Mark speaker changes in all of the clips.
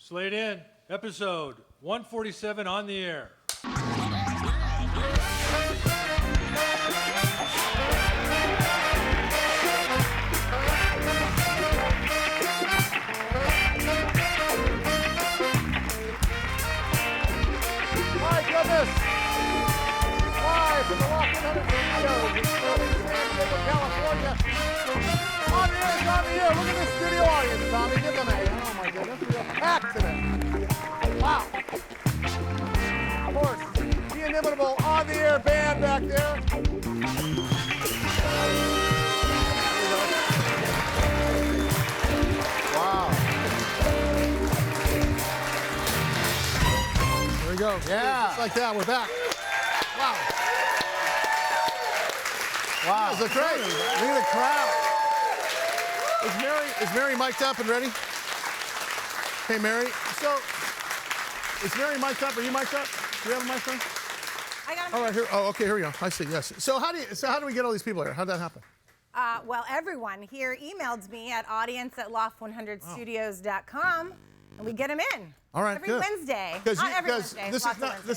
Speaker 1: Slate in, episode 147 on the air.
Speaker 2: My goodness! Live from the Los Angeles studios in San Diego, California. On the air. Look at this studio audience, Tommy. Give them a hand. Oh my goodness, we are packed today. Wow. Of course, the inimitable on the air band back there. Wow. There we go. Yeah. Just like that, we're back. Wow. Wow. That was great. Look at the crowd. Is Mary mic'd up and ready? Hey, Mary. So, is Mary mic'd up? Are you mic'd up? Do you have a microphone?
Speaker 3: I got a
Speaker 2: All right, here. Oh, okay, here we go. I see, yes. So how do we get all these people here? How'd that happen?
Speaker 3: well, everyone here emailed me at audience@loft100studios.com, and we get them in.
Speaker 2: All right,
Speaker 3: every
Speaker 2: good.
Speaker 3: Wednesday.
Speaker 2: Because
Speaker 3: Not every Wednesday.
Speaker 2: this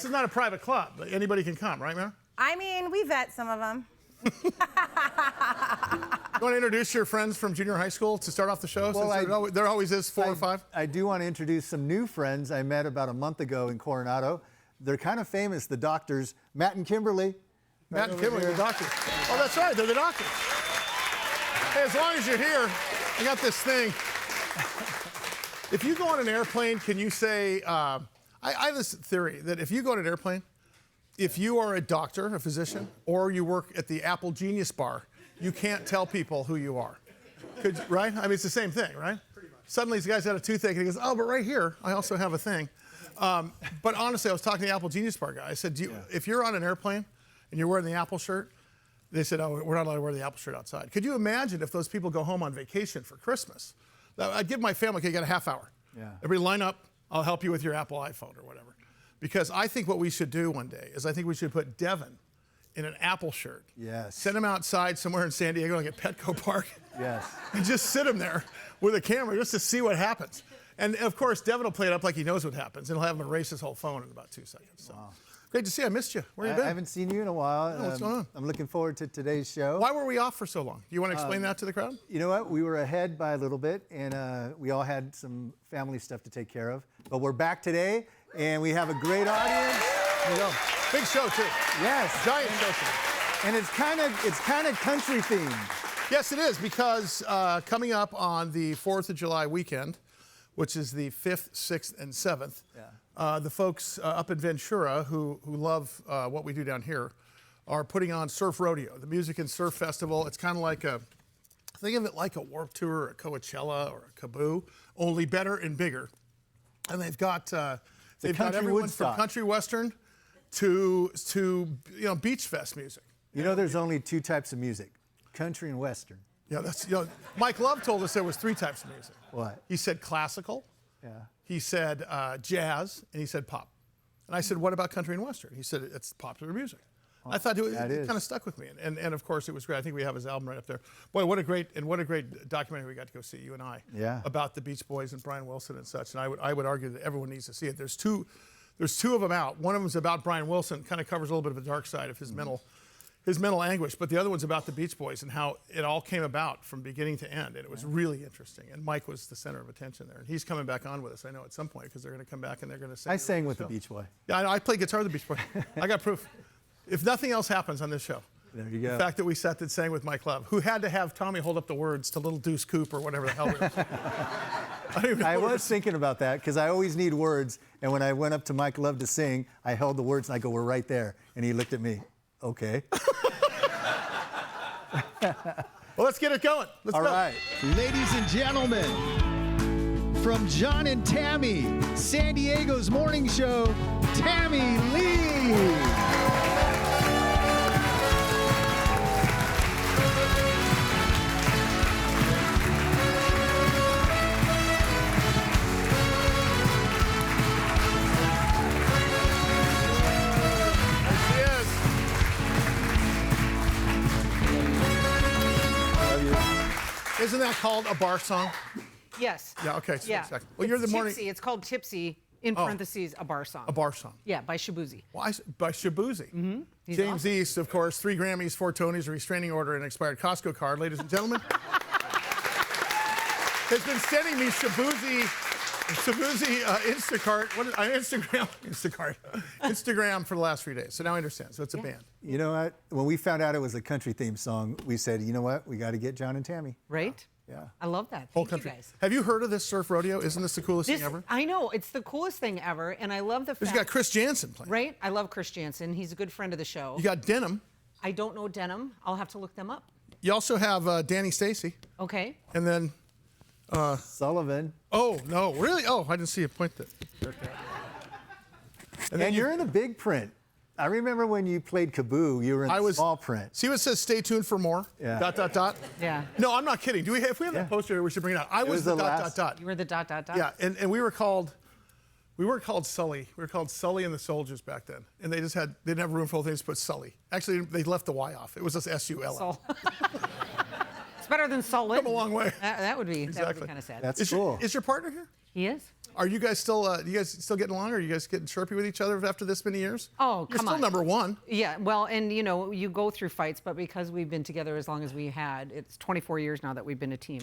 Speaker 2: is not a private club. Anybody can come, right, Mary?
Speaker 3: I mean, we vet some of them.
Speaker 2: You want to introduce your friends from junior high school to start off the show?
Speaker 4: Well,
Speaker 2: There always is four or five.
Speaker 4: I do want to introduce some new friends I met about a month ago in Coronado. They're kind of famous, the doctors, Matt and Kimberly.
Speaker 2: Matt and Kimberly, the doctors. Oh, that's right, they're the doctors. Hey, as long as you're here, I got this thing. If you go on an airplane, can you say, I have this theory that if you go on an airplane, if you are a doctor, a physician, or you work at the Apple Genius Bar, you can't tell people who you are. Right? I mean, it's the same thing, right? Pretty much. Suddenly, this guy's got a toothache, and he goes, oh, but right here, I also have a thing. But honestly, I was talking to the Apple Genius Bar guy. I said, if you're on an airplane and you're wearing the Apple shirt, they said, oh, we're not allowed to wear the Apple shirt outside. Could you imagine if those people go home on vacation for Christmas? I'd give my family, okay, you got a half hour.
Speaker 4: Yeah.
Speaker 2: Everybody line up. I'll help you with your Apple iPhone or whatever. Because I think what we should do one day is I think we should put Devin in an Apple shirt.
Speaker 4: Yes.
Speaker 2: Send him outside somewhere in San Diego, like at Petco Park.
Speaker 4: Yes.
Speaker 2: And just sit him there with a camera just to see what happens. And of course, Devin will play it up like he knows what happens, and he'll have him erase his whole phone in about 2 seconds. So.
Speaker 4: Wow.
Speaker 2: Great to see you. I missed you. Where you been?
Speaker 4: I haven't seen you in a while.
Speaker 2: Oh, what's going on?
Speaker 4: I'm looking forward to today's show.
Speaker 2: Why were we off for so long? Do you want to explain that to the crowd?
Speaker 4: You know what? We were ahead by a little bit, and we all had some family stuff to take care of. But we're back today, and we have a great audience.
Speaker 2: There you go. Big show, too.
Speaker 4: Yes.
Speaker 2: Giant show, too.
Speaker 4: And it's kind of country themed.
Speaker 2: Yes, it is, because coming up on the 4th of July weekend, which is the 5th, 6th, and 7th, the folks up in Ventura who love what we do down here are putting on Surf Rodeo, the music and surf festival. It's kind of like think of it like a Warped Tour or a Coachella or a Kaboo, only better and bigger. And they've got everyone from country western to beach fest music.
Speaker 4: You know, there's only two types of music, country and western.
Speaker 2: Yeah, Mike Love told us there was 3 types of music.
Speaker 4: What?
Speaker 2: He said classical.
Speaker 4: Yeah.
Speaker 2: He said jazz, and he said pop. And I said, what about country and western? He said, it's popular music. I thought it kind of stuck with me. And of course, it was great. I think we have his album right up there. Boy, what a great documentary we got to go see, you and I, about the Beach Boys and Brian Wilson and such. And I would argue that everyone needs to see it. There's two of them out. One of them is about Brian Wilson, kind of covers a little bit of the dark side of his mental anguish, but the other one's about the Beach Boys and how it all came about from beginning to end, and it was really interesting. And Mike was the center of attention there, and he's coming back on with us, I know, at some point, because they're going to come back and they're going to sing.
Speaker 4: I sang with the Beach Boy.
Speaker 2: Yeah, I play guitar with the Beach Boy. I got proof. If nothing else happens on this show,
Speaker 4: there you go.
Speaker 2: The fact that we sat and sang with Mike Love, who had to have Tommy hold up the words to Little Deuce Coupe or whatever the hell it was.
Speaker 4: I was thinking about that, because I always need words, and when I went up to Mike Love to sing, I held the words and I go, we're right there. And he looked at me, okay.
Speaker 2: Well, let's get it going. Let's go.
Speaker 4: All right.
Speaker 5: Ladies and gentlemen, from John and Tammy, San Diego's morning show, Tammy Lee.
Speaker 2: Isn't that called a bar song?
Speaker 6: Yes.
Speaker 2: Yeah, okay, so
Speaker 6: Yeah.
Speaker 2: exactly. Well, you're the morning...
Speaker 6: Tipsy. It's called Tipsy, in parentheses, a bar song.
Speaker 2: A bar song.
Speaker 6: Yeah, by Shabuzi.
Speaker 2: Why? By Shabuzi.
Speaker 6: Mm-hmm.
Speaker 2: James East, of course, 3 Grammys, 4 Tonys, a restraining order, and an expired Costco card. Ladies and gentlemen, has been sending me Shabuzi Instagram for the last few days. So now I understand. So it's a band.
Speaker 4: You know what? When we found out it was a country theme song, we said, you know what? We got to get John and Tammy.
Speaker 6: Right?
Speaker 4: Yeah.
Speaker 6: I love that.
Speaker 2: Whole
Speaker 6: Thank
Speaker 2: country.
Speaker 6: you guys.
Speaker 2: Have you heard of this surf rodeo? Isn't this the coolest thing ever?
Speaker 6: I know. It's the coolest thing ever, and I love the fact...
Speaker 2: You got Chris Jansen playing.
Speaker 6: Right? I love Chris Jansen. He's a good friend of the show.
Speaker 2: You got Denim.
Speaker 6: I don't know Denim. I'll have to look them up.
Speaker 2: You also have Danny Stacy.
Speaker 6: Okay.
Speaker 2: And then...
Speaker 4: Sullivan.
Speaker 2: Oh, no. Really? Oh, I didn't see a point there.
Speaker 4: And you're in the big print. I remember when you played Kaboo, you were in the small print.
Speaker 2: See what says stay tuned for more?
Speaker 4: Yeah. ...
Speaker 6: Yeah.
Speaker 2: No, I'm not kidding. If we have that poster here, we should bring it out. I was the ...
Speaker 6: You were the ...
Speaker 2: Yeah, and we were called Sully. We were called Sully and the Soldiers back then. And they didn't have room for all things to put Sully. Actually, they left the Y off. It was just S-U-L.
Speaker 6: Sol. It's better than solid.
Speaker 2: Come a long way.
Speaker 6: That would be
Speaker 2: Exactly.
Speaker 6: kind of sad.
Speaker 4: That's cool.
Speaker 2: Is your partner here?
Speaker 6: He is?
Speaker 2: Are you guys still getting along? Are you guys getting chirpy with each other after this many years?
Speaker 6: Oh,
Speaker 2: You're
Speaker 6: come
Speaker 2: still
Speaker 6: on.
Speaker 2: number one.
Speaker 6: Yeah, well, and you know, you go through fights, but because we've been together as long as we had, it's 24 years now that we've been a team.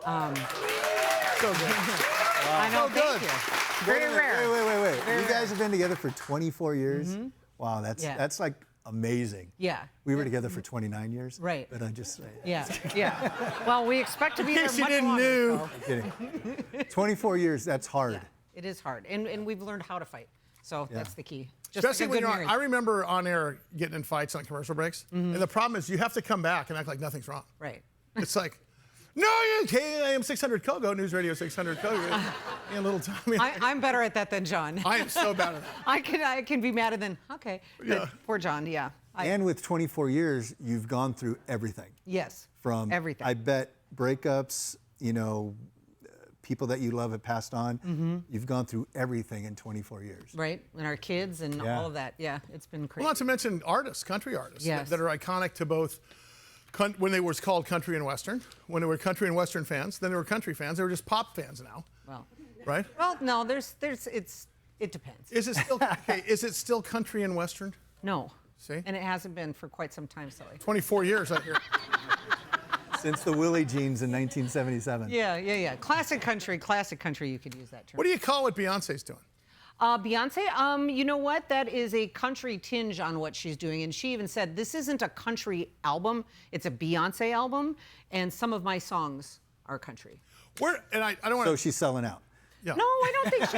Speaker 2: So good.
Speaker 6: I know,
Speaker 2: So
Speaker 6: thank
Speaker 2: good.
Speaker 6: you. Very rare.
Speaker 4: Wait.
Speaker 6: Very
Speaker 4: You guys have been together for 24 years?
Speaker 6: Mm-hmm.
Speaker 4: Wow, that's like amazing.
Speaker 6: Yeah.
Speaker 4: We were together for 29 years.
Speaker 6: Right.
Speaker 4: But I just...
Speaker 6: Yeah. Well, we expect to be there
Speaker 2: case you
Speaker 6: much
Speaker 2: didn't
Speaker 6: longer.
Speaker 2: know.
Speaker 6: So.
Speaker 4: Kidding. 24 years, that's hard.
Speaker 6: Yeah, it is hard, and we've learned how to fight. So that's the key. Just
Speaker 2: Especially
Speaker 6: like a
Speaker 2: when
Speaker 6: good
Speaker 2: you're on,
Speaker 6: marriage.
Speaker 2: I remember on air getting in fights on commercial breaks. And the problem is you have to come back and act like nothing's wrong.
Speaker 6: Right.
Speaker 2: It's like, no, you can't. I am 600 Kogo, News Radio 600 Kogo. And Little Tommy.
Speaker 6: I'm better at that than John.
Speaker 2: I am so bad at that.
Speaker 6: I can be mad and then okay.
Speaker 2: Yeah.
Speaker 6: Poor John. Yeah.
Speaker 4: And with 24 years, you've gone through everything.
Speaker 6: Yes.
Speaker 4: From
Speaker 6: everything.
Speaker 4: I bet breakups, people that you love have passed on. You've gone through everything in 24 years.
Speaker 6: Right. And our kids and all of that. Yeah. It's been crazy.
Speaker 2: Well, not to mention artists, country artists,
Speaker 6: Yes.
Speaker 2: that are iconic to both when they were called country and western, when they were country and western fans, then they were country fans, they were just pop fans now,
Speaker 6: Well.
Speaker 2: right?
Speaker 6: Well, no. It depends.
Speaker 2: Is it still okay? Is it still country and western?
Speaker 6: No.
Speaker 2: See?
Speaker 6: And it hasn't been for quite some time, Sully.
Speaker 2: 24 years, I hear.
Speaker 4: Since the Willie Jeans in 1977.
Speaker 6: Yeah. Classic country. You could use that term.
Speaker 2: What do you call what Beyonce's doing?
Speaker 6: Beyonce, you know what? That is a country tinge on what she's doing. And she even said, this isn't a country album, it's a Beyonce album. And some of my songs are country.
Speaker 2: And I don't want
Speaker 4: So
Speaker 2: to.
Speaker 4: she's selling out.
Speaker 2: Yeah.
Speaker 6: No, I don't think she.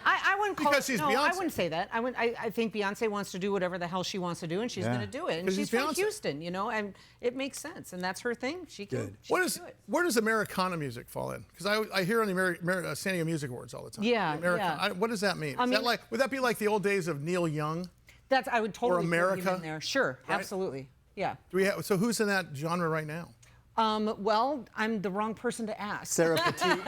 Speaker 6: I wouldn't call
Speaker 2: Because
Speaker 6: it.
Speaker 2: she's
Speaker 6: No, I
Speaker 2: Beyonce.
Speaker 6: wouldn't say that. I think Beyonce wants to do whatever the hell she wants to do, and she's
Speaker 4: Yeah.
Speaker 6: going to do it. And
Speaker 2: 'Cause
Speaker 6: she's
Speaker 2: she's
Speaker 6: from
Speaker 2: Beyonce.
Speaker 6: Houston, and it makes sense. And that's her thing. She can.
Speaker 4: Good.
Speaker 6: She
Speaker 2: What
Speaker 6: can
Speaker 2: is
Speaker 6: do it.
Speaker 2: where does Americana music fall in? Because I hear on the San Diego Music Awards all the time.
Speaker 6: Yeah,
Speaker 2: Americana.
Speaker 6: yeah.
Speaker 2: What does that mean?
Speaker 6: I
Speaker 2: Is that
Speaker 6: mean-
Speaker 2: like would that be like the old days of Neil Young?
Speaker 6: I would totally put him
Speaker 2: America,
Speaker 6: in there. Sure,
Speaker 2: right?
Speaker 6: absolutely. Yeah.
Speaker 2: So who's in that genre right now?
Speaker 6: Well, I'm the wrong person to ask.
Speaker 4: Sarah Petit,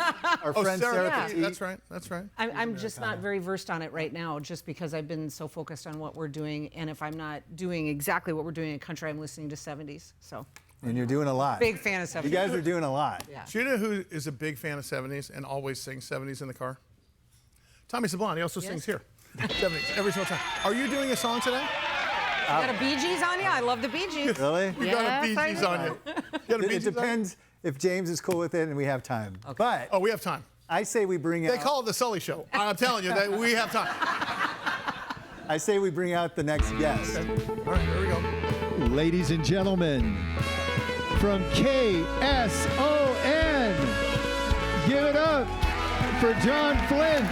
Speaker 4: our friend Sarah
Speaker 6: Yeah.
Speaker 4: Petit.
Speaker 2: That's right. That's right.
Speaker 6: I'm just not very versed on it right now, just because I've been so focused on what we're doing. And if I'm not doing exactly what we're doing in country, I'm listening to 70s. So,
Speaker 4: And you're doing a lot.
Speaker 6: big fan of 70s.
Speaker 4: You guys are doing a lot.
Speaker 6: Yeah.
Speaker 2: Do you know who is a big fan of 70s and always sings 70s in the car? Tommy Sablon. He also sings here. 70s every single time. Are you doing a song today?
Speaker 6: You got a Bee Gees on you? I love the Bee Gees.
Speaker 4: Really?
Speaker 2: You got a
Speaker 6: Yes,
Speaker 2: Bee
Speaker 6: I
Speaker 2: Gees
Speaker 6: do.
Speaker 2: on you. You got a Bee
Speaker 4: It
Speaker 2: Gees on you?
Speaker 4: depends if James is cool with it and we have time. But
Speaker 2: Oh, we have time.
Speaker 4: I say we bring out.
Speaker 2: They call it the Sully Show. I'm telling you that we have time.
Speaker 4: I say we bring out the next guest.
Speaker 2: All right, here we go.
Speaker 5: Ladies and gentlemen, from KSON, give it up for John Flint.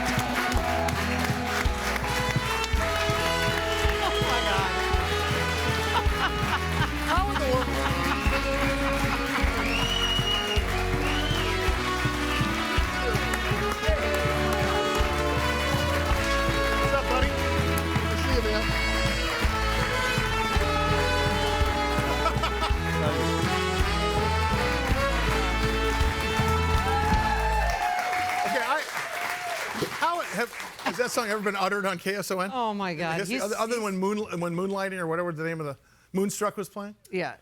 Speaker 2: What's up, buddy? Good to see you, man. Okay, has that song ever been uttered on KSON?
Speaker 6: Oh, my God.
Speaker 2: Other than when Moonlighting or whatever the name of the Moonstruck was playing?
Speaker 6: Yeah.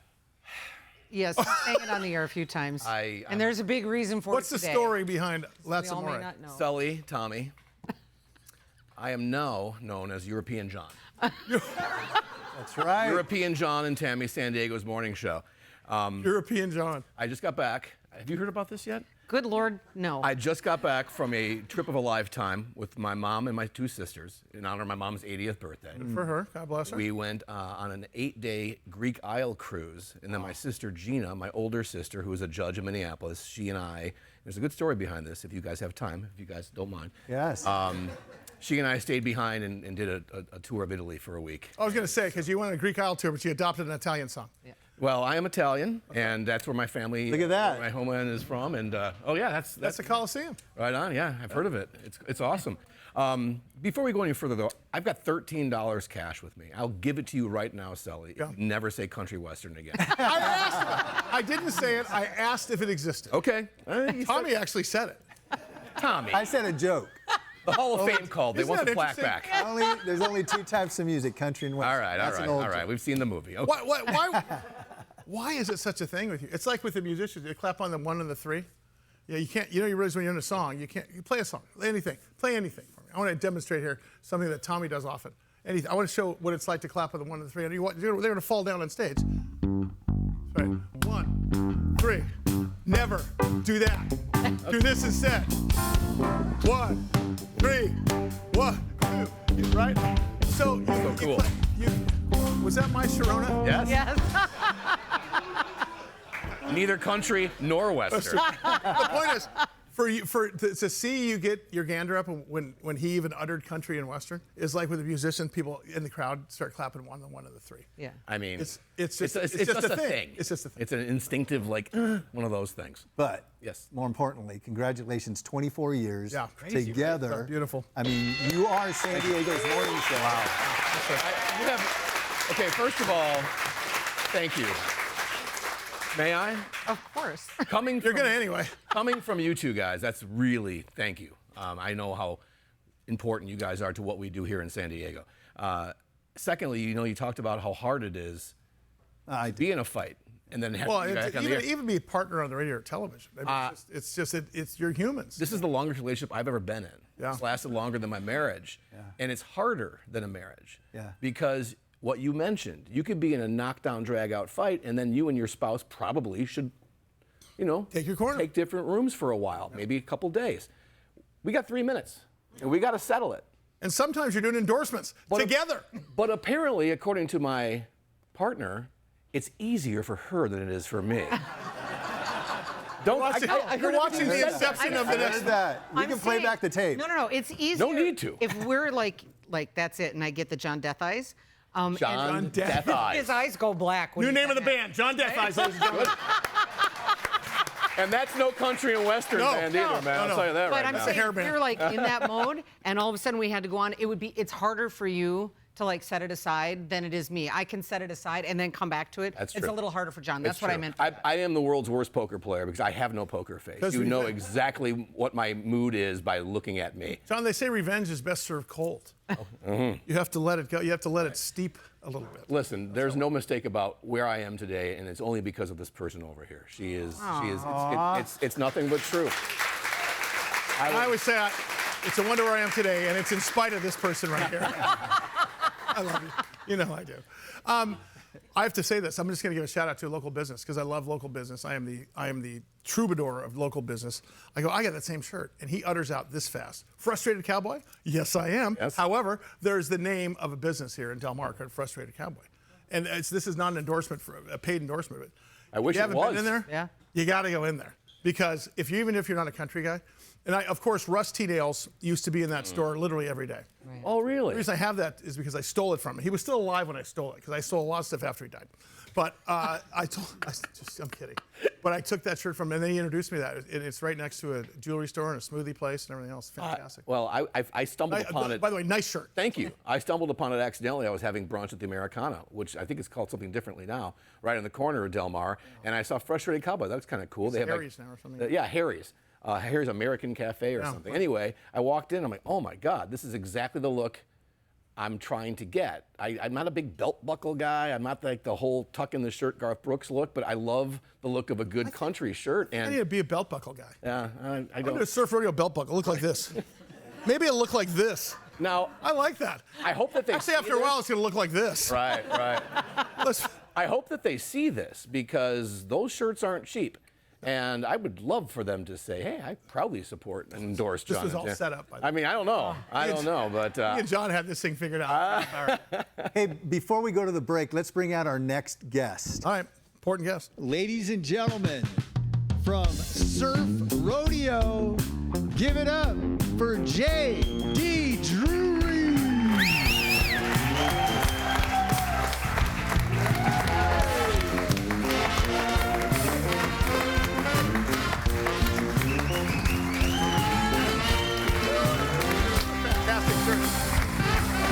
Speaker 6: Yes, sang it on the air a few times. And there's a big reason for
Speaker 2: What's
Speaker 6: it
Speaker 2: the
Speaker 6: today.
Speaker 2: story behind
Speaker 6: We
Speaker 2: Let's
Speaker 6: all may
Speaker 2: Amore?
Speaker 6: not know.
Speaker 7: Sully Tommy. I am now known as European John.
Speaker 4: That's right.
Speaker 7: European John and Tammy San Diego's morning show.
Speaker 2: European John.
Speaker 7: I just got back. Have you heard about this yet?
Speaker 6: Good Lord, no.
Speaker 7: I just got back from a trip of a lifetime with my mom and my 2 sisters in honor of my mom's 80th birthday.
Speaker 2: For her, God bless her.
Speaker 7: We went on an 8-day Greek Isle cruise, and then my sister Gina, my older sister, who is a judge in Minneapolis, she and I, there's a good story behind this if you guys have time, if you guys don't mind.
Speaker 4: Yes.
Speaker 7: She and I stayed behind and did a tour of Italy for a week.
Speaker 2: I was going to say, because you went on a Greek Isle tour, but you adopted an Italian song.
Speaker 6: Yeah.
Speaker 7: Well, I am Italian, and that's where my family,
Speaker 4: Look at that.
Speaker 7: where my homeland is from, and oh yeah,
Speaker 2: That's
Speaker 7: that's
Speaker 2: the Coliseum.
Speaker 7: right on. Yeah, I've heard of it. It's awesome. Before we go any further, though, I've got $13 cash with me. I'll give it to you right now, Sully. If
Speaker 2: Yeah.
Speaker 7: you never say country western again.
Speaker 2: I asked. I didn't say it. I asked if it existed.
Speaker 7: Okay.
Speaker 2: Tommy actually said it.
Speaker 7: Tommy.
Speaker 4: I said a joke.
Speaker 7: The Hall of Fame called. They
Speaker 2: Isn't
Speaker 7: want
Speaker 2: that
Speaker 7: the plaque
Speaker 2: interesting?
Speaker 7: back.
Speaker 4: There's only 2 types of music, country and western.
Speaker 7: All right.
Speaker 4: That's an old
Speaker 7: All right.
Speaker 4: joke.
Speaker 7: We've seen the movie. Okay.
Speaker 2: Why is it such a thing with you? It's like with the musicians. You clap on the 1 and the 3. Yeah, you can't. You know, you realize when you're in a song, you can't. You play a song, anything. Play anything for me. I want to demonstrate here something that Tommy does often. Anything. I want to show what it's like to clap on the 1 and the 3. And they're going to fall down on stage. Right. 1, 3. Never do that. Do this instead. 1, 3. 1, 2. Right. So
Speaker 7: cool.
Speaker 2: Was that my Sharona?
Speaker 7: Yes.
Speaker 6: Yes.
Speaker 7: Neither country nor western.
Speaker 2: The point is, to see you get your gander up when he even uttered country and western is like with the musicians, people in the crowd start clapping one of the 3.
Speaker 6: Yeah.
Speaker 7: I mean,
Speaker 2: It's just
Speaker 7: it's
Speaker 2: a
Speaker 7: just a
Speaker 2: thing.
Speaker 7: thing.
Speaker 2: It's just a thing.
Speaker 7: It's an instinctive, like, one of those things.
Speaker 4: But
Speaker 7: Yes.
Speaker 4: more importantly, congratulations, 24 years
Speaker 2: Yeah. Crazy,
Speaker 4: together.
Speaker 2: right? Beautiful.
Speaker 4: I mean, you are San Diego's morning show. Wow.
Speaker 7: Okay, first of all, thank you. May I?
Speaker 6: Of course.
Speaker 7: Coming
Speaker 2: You're
Speaker 7: from,
Speaker 2: gonna anyway.
Speaker 7: Coming from you 2 guys, that's really, thank you. I know how important you guys are to what we do here in San Diego. Secondly, you talked about how hard it is to be in a fight and then have
Speaker 2: Well,
Speaker 7: to be back on the air.
Speaker 2: even be a partner on the radio or television. I mean, it's you're humans.
Speaker 7: This is the longest relationship I've ever been in.
Speaker 2: Yeah.
Speaker 7: It's lasted longer than my marriage. And it's harder than a marriage.
Speaker 4: Yeah.
Speaker 7: Because what you mentioned, you could be in a knockdown, drag-out fight, and then you and your spouse probably should,
Speaker 2: Take your corner.
Speaker 7: take different rooms for a while, maybe a couple days. We got 3 minutes, and we got to settle it.
Speaker 2: And sometimes you're doing endorsements together.
Speaker 7: But apparently, according to my partner, it's easier for her than it is for me. Don't
Speaker 2: You're watching the inception of the
Speaker 4: I
Speaker 2: next.
Speaker 4: heard that. We
Speaker 6: I'm
Speaker 4: can play
Speaker 6: saying-
Speaker 4: back the tape.
Speaker 6: No. It's easier.
Speaker 7: No need to.
Speaker 6: If we're like that's it, and I get the John Death Eyes.
Speaker 7: John
Speaker 6: and
Speaker 7: Death Eyes.
Speaker 6: his eyes go black. When
Speaker 2: New
Speaker 6: he
Speaker 2: name
Speaker 6: said
Speaker 2: of the
Speaker 6: that.
Speaker 2: band, John Death Eyes, ladies and gentlemen.
Speaker 7: And that's no country and western
Speaker 2: No,
Speaker 7: band
Speaker 2: no,
Speaker 7: either, man.
Speaker 2: no,
Speaker 7: I'll
Speaker 2: no.
Speaker 7: tell you that
Speaker 6: But
Speaker 7: right
Speaker 6: I'm
Speaker 7: now.
Speaker 6: saying
Speaker 2: hair
Speaker 6: if
Speaker 2: band.
Speaker 6: you're like in that mode, and all of a sudden we had to go on. It's harder for you to like set it aside than it is me. I can set it aside and then come back to it.
Speaker 7: That's
Speaker 6: It's
Speaker 7: true.
Speaker 6: a little harder for John.
Speaker 7: It's
Speaker 6: That's what I
Speaker 7: true.
Speaker 6: meant.
Speaker 7: I am the world's worst poker player because I have no poker face.
Speaker 2: 'Cause
Speaker 7: You know
Speaker 2: revenge.
Speaker 7: exactly what my mood is by looking at me.
Speaker 2: John, they say revenge is best served cold. You have to let it go. You have to let it steep a little bit.
Speaker 7: Listen, there's no mistake about where I am today, and it's only because of this person over here. She is. It's nothing but true.
Speaker 2: I always say it's a wonder where I am today, and it's in spite of this person right here. I love you. You know I do. I have to say this. I'm just going to give a shout out to a local business because I love local business. I am the troubadour of local business. I go, I got that same shirt, and he utters out this fast. Frustrated Cowboy? Yes, I am.
Speaker 7: Yes.
Speaker 2: However, there's the name of a business here in Del Mar called Frustrated Cowboy, and this is not an endorsement for a paid endorsement. But
Speaker 7: I wish
Speaker 2: you
Speaker 7: it
Speaker 2: haven't
Speaker 7: was.
Speaker 2: been in there.
Speaker 6: Yeah.
Speaker 2: You got to go in there because even if you're not a country guy, and of course Russ T. Dale's used to be in that store literally every day.
Speaker 7: Oh, really?
Speaker 2: The reason I have that is because I stole it from him. He was still alive when I stole it because I stole a lot of stuff after he died. But I'm kidding. But I took that shirt from him, and then he introduced me to that. It's right next to a jewelry store and a smoothie place and everything else. Fantastic.
Speaker 7: Well, I stumbled upon it.
Speaker 2: By the way, nice shirt.
Speaker 7: Thank you. I stumbled upon it accidentally. I was having brunch at the Americana, which I think is called something differently now, right in the corner of Del Mar, and I saw Frustrated Cowboy. That was kind of cool. They have
Speaker 2: Harry's now or something.
Speaker 7: Yeah, Harry's. Harry's American Cafe or something. Anyway, I walked in. I'm like, oh my God, this is exactly the look I'm trying to get. I'm not a big belt buckle guy. I'm not like the whole tuck in the shirt Garth Brooks look, but I love the look of a good country shirt.
Speaker 2: I
Speaker 7: And
Speaker 2: need to be a belt buckle guy.
Speaker 7: yeah, I
Speaker 2: I'm
Speaker 7: don't.
Speaker 2: gonna surf rodeo belt buckle. Look like this. Maybe it'll look like this.
Speaker 7: Now,
Speaker 2: I like that.
Speaker 7: I hope that they
Speaker 2: Actually,
Speaker 7: see
Speaker 2: after a while,
Speaker 7: this.
Speaker 2: it's gonna look like this.
Speaker 7: Right, right.
Speaker 2: Let's,
Speaker 7: I hope that they see this because those shirts aren't cheap. And I would love for them to say, hey, I proudly support and endorse
Speaker 2: This
Speaker 7: John.
Speaker 2: was
Speaker 7: and
Speaker 2: all
Speaker 7: Tam."
Speaker 2: set up by the
Speaker 7: I mean, I don't know. I don't know, but
Speaker 2: me and John had this thing figured out. All right.
Speaker 4: Hey, before we go to the break, let's bring out our next guest.
Speaker 2: All right. Important guest.
Speaker 5: Ladies and gentlemen, from Surf Rodeo, give it up for J.D. Drury.
Speaker 2: Fantastic shirt.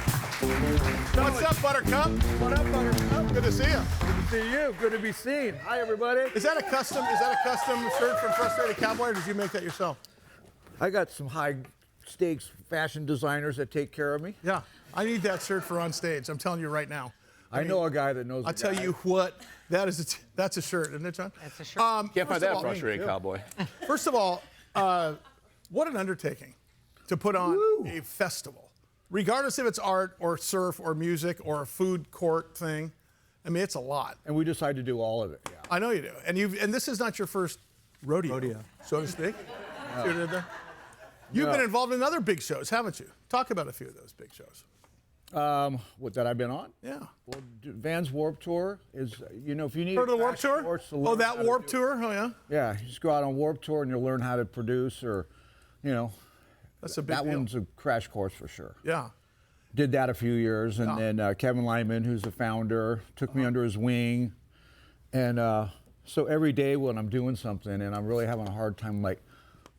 Speaker 2: What's up, Buttercup?
Speaker 8: What up, Buttercup?
Speaker 2: Good to see you.
Speaker 8: Good to see you. Good to be seen. Hi, everybody.
Speaker 2: Is that a custom shirt from Frustrated Cowboy, or did you make that yourself?
Speaker 8: I got some high stakes fashion designers that take care of me.
Speaker 2: Yeah. I need that shirt for on stage. I'm telling you right now.
Speaker 8: I know a guy that knows.
Speaker 2: I'll tell you what, that's a shirt, isn't it, John?
Speaker 6: That's a shirt.
Speaker 7: can't
Speaker 2: first
Speaker 7: find
Speaker 2: of
Speaker 7: that
Speaker 2: all,
Speaker 7: frustrated cowboy.
Speaker 2: First of all, what an undertaking to put on a festival, regardless if it's art or surf or music or a food court thing. I mean, it's a lot.
Speaker 8: And we decided to do all of it. Yeah.
Speaker 2: I know you do. And this is not your first rodeo. So to speak. See what I did there? You've been involved in other big shows, haven't you? Talk about a few of those big shows.
Speaker 8: What that I've been on?
Speaker 2: Yeah.
Speaker 8: Well, Van's Warp Tour is, if you need.
Speaker 2: Heard of the Warp
Speaker 8: crash
Speaker 2: Tour?
Speaker 8: course to
Speaker 2: Oh,
Speaker 8: learn how
Speaker 2: that
Speaker 8: to
Speaker 2: Warp
Speaker 8: do-
Speaker 2: Tour? Oh, yeah.
Speaker 8: Yeah, you just go out on Warp Tour and you'll learn how to produce, or,
Speaker 2: That's a big
Speaker 8: that
Speaker 2: deal.
Speaker 8: one's a crash course for sure.
Speaker 2: Yeah.
Speaker 8: Did that a few years, and then Kevin Lyman, who's the founder, took me under his wing, and so every day when I'm doing something and I'm really having a hard time, like,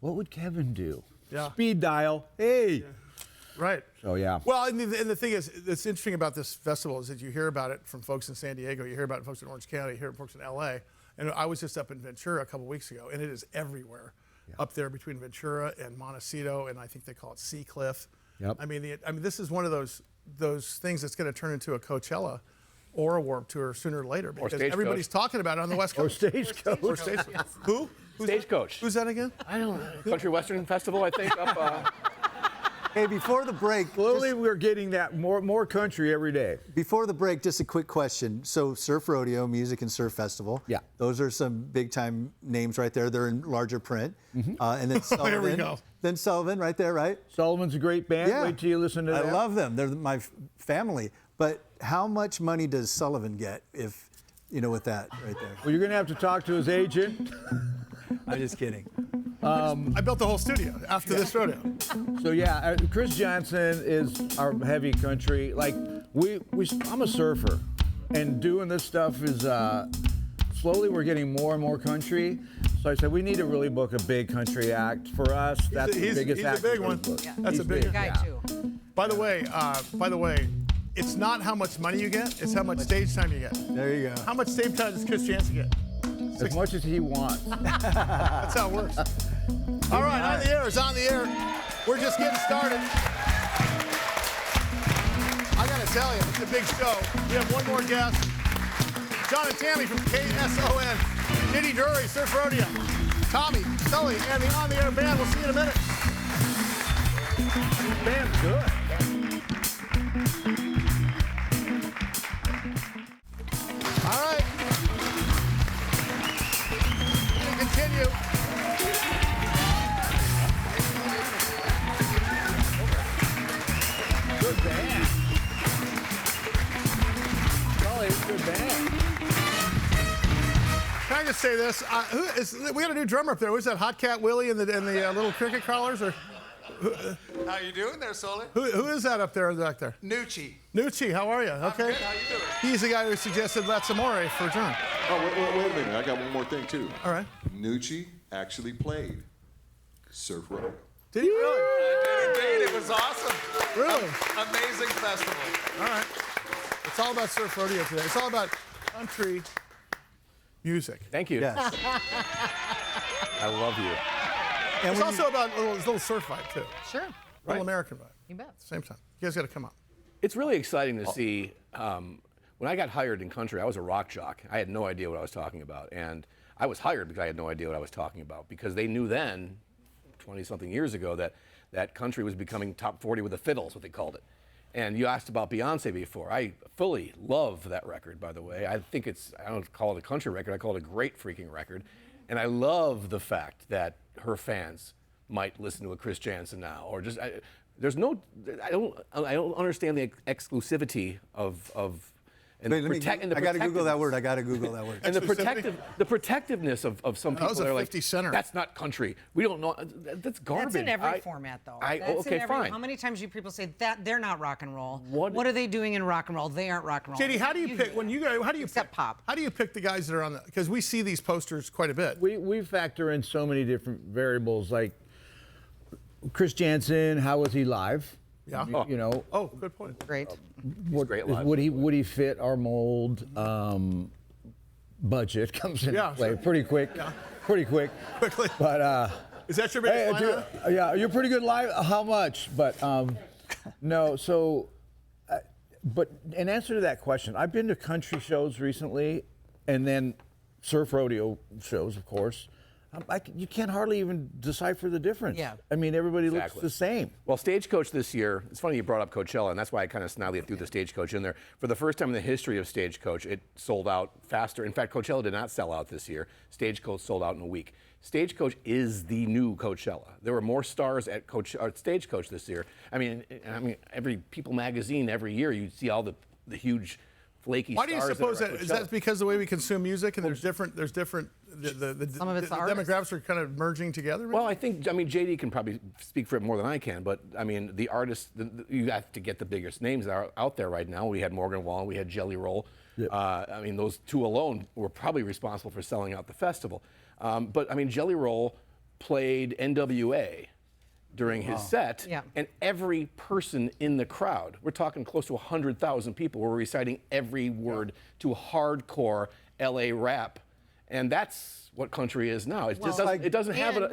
Speaker 8: what would Kevin do?
Speaker 2: Yeah.
Speaker 8: Speed dial, hey.
Speaker 2: Right.
Speaker 8: So yeah.
Speaker 2: Well, and the thing is, that's interesting about this festival is that you hear about it from folks in San Diego, you hear about it from folks in Orange County, you hear it from folks in LA. And I was just up in Ventura a couple weeks ago, and it is everywhere. Up there between Ventura and Montecito, and I think they call it Sea Cliff.
Speaker 8: Yep.
Speaker 2: I mean, this is one of those things that's going to turn into a Coachella or a Warped Tour sooner or later because
Speaker 7: Stagecoach.
Speaker 2: everybody's talking about it on the West
Speaker 8: Or
Speaker 2: Coast.
Speaker 8: Stagecoach.
Speaker 2: Or Stagecoach. Who?
Speaker 7: Stagecoach.
Speaker 2: Who's that again?
Speaker 7: I don't know. Country Western Festival, I think. Up.
Speaker 4: Hey, before the break,
Speaker 8: Slowly we're getting that more country every day.
Speaker 4: before the break, just a quick question. So, Surf Rodeo, Music and Surf Festival.
Speaker 8: Yeah.
Speaker 4: Those are some big time names right there. They're in larger print. And then Sullivan.
Speaker 2: Here we go.
Speaker 4: Then Sullivan right there, right?
Speaker 8: Sullivan's a great band.
Speaker 4: Yeah.
Speaker 8: Wait till you listen to
Speaker 4: I
Speaker 8: that.
Speaker 4: love them. They're my family. But how much money does Sullivan get if, with that right there?
Speaker 8: Well, you're going to have to talk to his agent.
Speaker 4: I'm just kidding.
Speaker 2: I built the whole studio after this rodeo.
Speaker 8: So yeah, Chris Johnson is our heavy country. Like I'm a surfer, and doing this stuff is slowly we're getting more and more country. So I said we need to really book a big country act for us. That's the biggest
Speaker 2: he's
Speaker 8: act.
Speaker 2: a big
Speaker 8: we're
Speaker 2: one.
Speaker 8: gonna book.
Speaker 2: That's
Speaker 8: He's
Speaker 2: a big one.
Speaker 6: Guy
Speaker 8: yeah.
Speaker 6: too.
Speaker 2: By the way, it's not how much money you get, it's how much stage time you get.
Speaker 4: There you go.
Speaker 2: How much stage time does Chris Jansen get?
Speaker 8: As much as he wants.
Speaker 2: That's how it works. All right, on the air is on the air. We're just getting started. I gotta tell you, it's a big show. We have one more guest. John and Tammy from KSON. Diddy Drury, Surf Rodeo. Tommy, Sully, and the On the Air band. We'll see you in a minute.
Speaker 8: Band's good.
Speaker 2: All right. We continue.
Speaker 8: Good band. Sully, good band.
Speaker 2: Can I just say this? We got a new drummer up there. Was that Hot Cat Willie and the little cricket crawlers? Or
Speaker 9: How you doing there, Sully?
Speaker 2: who is that up there? Back there?
Speaker 9: Nucci.
Speaker 2: Nucci, how are you? Okay.
Speaker 9: Good. How you doing?
Speaker 2: He's the guy who suggested Latsamore for John.
Speaker 10: Oh, wait a minute. I got one more thing, too.
Speaker 2: All right.
Speaker 10: Nucci actually played Surf Rodeo.
Speaker 2: Did he really?
Speaker 9: I did indeed. It was awesome.
Speaker 2: Really?
Speaker 9: Amazing festival.
Speaker 2: All right. It's all about Surf Rodeo today. It's all about country music.
Speaker 7: Thank you.
Speaker 4: Yes.
Speaker 7: I love you.
Speaker 4: And
Speaker 2: It's
Speaker 4: when
Speaker 2: also about a little surf vibe, too.
Speaker 6: Sure.
Speaker 2: A little American vibe.
Speaker 6: You bet.
Speaker 2: Same time. You guys got to come up.
Speaker 7: It's really exciting to see. When I got hired in country, I was a rock jock. I had no idea what I was talking about. And I was hired because I had no idea what I was talking about, because they knew then, 20-something years ago, that country was becoming top 40 with the fiddles, what they called it. And you asked about Beyonce before. I fully love that record, by the way. I think I don't call it a country record, I call it a great freaking record. And I love the fact that her fans might listen to a Chris Janson now, or just, I don't understand the exclusivity of and
Speaker 4: Wait, I got to Google that word. I got to Google that word.
Speaker 7: And the protectiveness of some people.
Speaker 2: was a
Speaker 7: They're like,
Speaker 2: 50 center.
Speaker 7: That's not country. We don't know. That's garbage.
Speaker 6: That's in every format, though. That's
Speaker 7: okay,
Speaker 6: in every,
Speaker 7: fine.
Speaker 6: How many times do people say that they're not rock and roll?
Speaker 7: What
Speaker 6: are they doing in rock and roll? They aren't rock and roll.
Speaker 2: JD, how do you pick when you go? How do you
Speaker 6: Except
Speaker 2: pick
Speaker 6: pop.
Speaker 2: How do you pick the guys that are on the? Because we see these posters quite a bit.
Speaker 8: We factor in so many different variables, like Chris Janson. How was he live?
Speaker 2: Yeah.
Speaker 8: You know.
Speaker 2: Oh, good point.
Speaker 6: Great.
Speaker 7: Great live.
Speaker 8: Would he fit our mold? Budget comes into play
Speaker 2: sure.
Speaker 8: pretty quick.
Speaker 2: Yeah.
Speaker 8: Pretty quick.
Speaker 2: Quickly.
Speaker 8: But
Speaker 2: Is that your biggest line?
Speaker 8: yeah, you're pretty good live. How much? But no. So, but in answer to that question, I've been to country shows recently, and then surf rodeo shows, of course. You can't hardly even decipher the difference.
Speaker 6: Yeah.
Speaker 8: I mean, everybody looks the same.
Speaker 7: Well, Stagecoach this year, it's funny you brought up Coachella, and that's why I kind of snidely threw the Stagecoach in there. For the first time in the history of Stagecoach, it sold out faster. In fact, Coachella did not sell out this year. Stagecoach sold out in a week. Stagecoach is the new Coachella. There were more stars at Stagecoach this year. I mean, every People magazine every year you see all the huge flaky
Speaker 2: Why do you
Speaker 7: stars.
Speaker 2: suppose that? Is that because the way we consume music and there's different the
Speaker 6: Some of it's the artists.
Speaker 2: demographics are kind of merging together? Maybe?
Speaker 7: Well, I mean, JD can probably speak for it more than I can, but I mean, the artists, you have to get the biggest names that are out there right now. We had Morgan Wallen, we had Jelly Roll. Yep. I mean, those two alone were probably responsible for selling out the festival. But I mean, Jelly Roll played NWA during his set, and every person in the crowd, we're talking close to 100,000 people, were reciting every word to hardcore LA rap. And that's what country is now. It just doesn't, it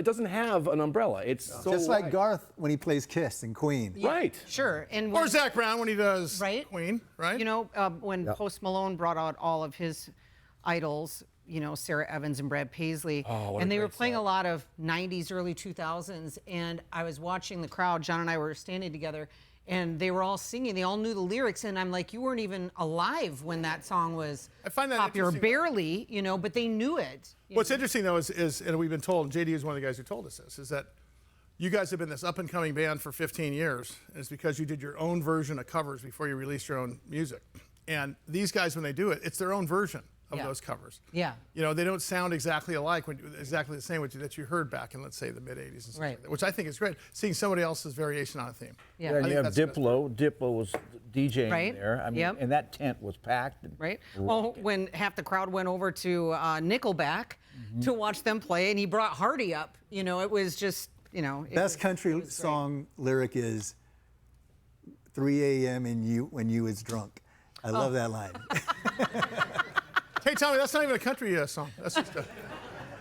Speaker 7: doesn't have an umbrella. It's so
Speaker 4: Just like
Speaker 7: wide.
Speaker 4: Garth when he plays Kiss in Queen.
Speaker 7: Right.
Speaker 6: Sure. And
Speaker 2: or Zach Brown when he does
Speaker 6: Right.
Speaker 2: Queen, right?
Speaker 6: You know, when Post Malone brought out all of his idols, you know, Sarah Evans and Brad Paisley, and they were playing a lot of 90s, early 2000s, and I was watching the crowd. John and I were standing together, and they were all singing. They all knew the lyrics, and I'm like, you weren't even alive when that song was popular, barely, you know, but they knew it.
Speaker 2: What's interesting, though, is, and we've been told, JD is one of the guys who told us this, is that you guys have been this up-and-coming band for 15 years, and it's because you did your own version of covers before you released your own music. And these guys, when they do it, it's their own version of those covers.
Speaker 6: Yeah.
Speaker 2: You know, they don't sound exactly alike, exactly the same that you heard back in, let's say, the mid-'80s and stuff like that, which I think is great, seeing somebody else's variation on a theme.
Speaker 6: Yeah.
Speaker 8: And you have Diplo. Diplo was DJing there. I mean, and that tent was packed.
Speaker 6: Right. Well, when half the crowd went over to Nickelback to watch them play, and he brought Hardy up, you know, it was just, you know.
Speaker 4: Best country song lyric is 3 a.m. when you is drunk. I love that line.
Speaker 2: Hey, Tommy, that's not even a country song. That's just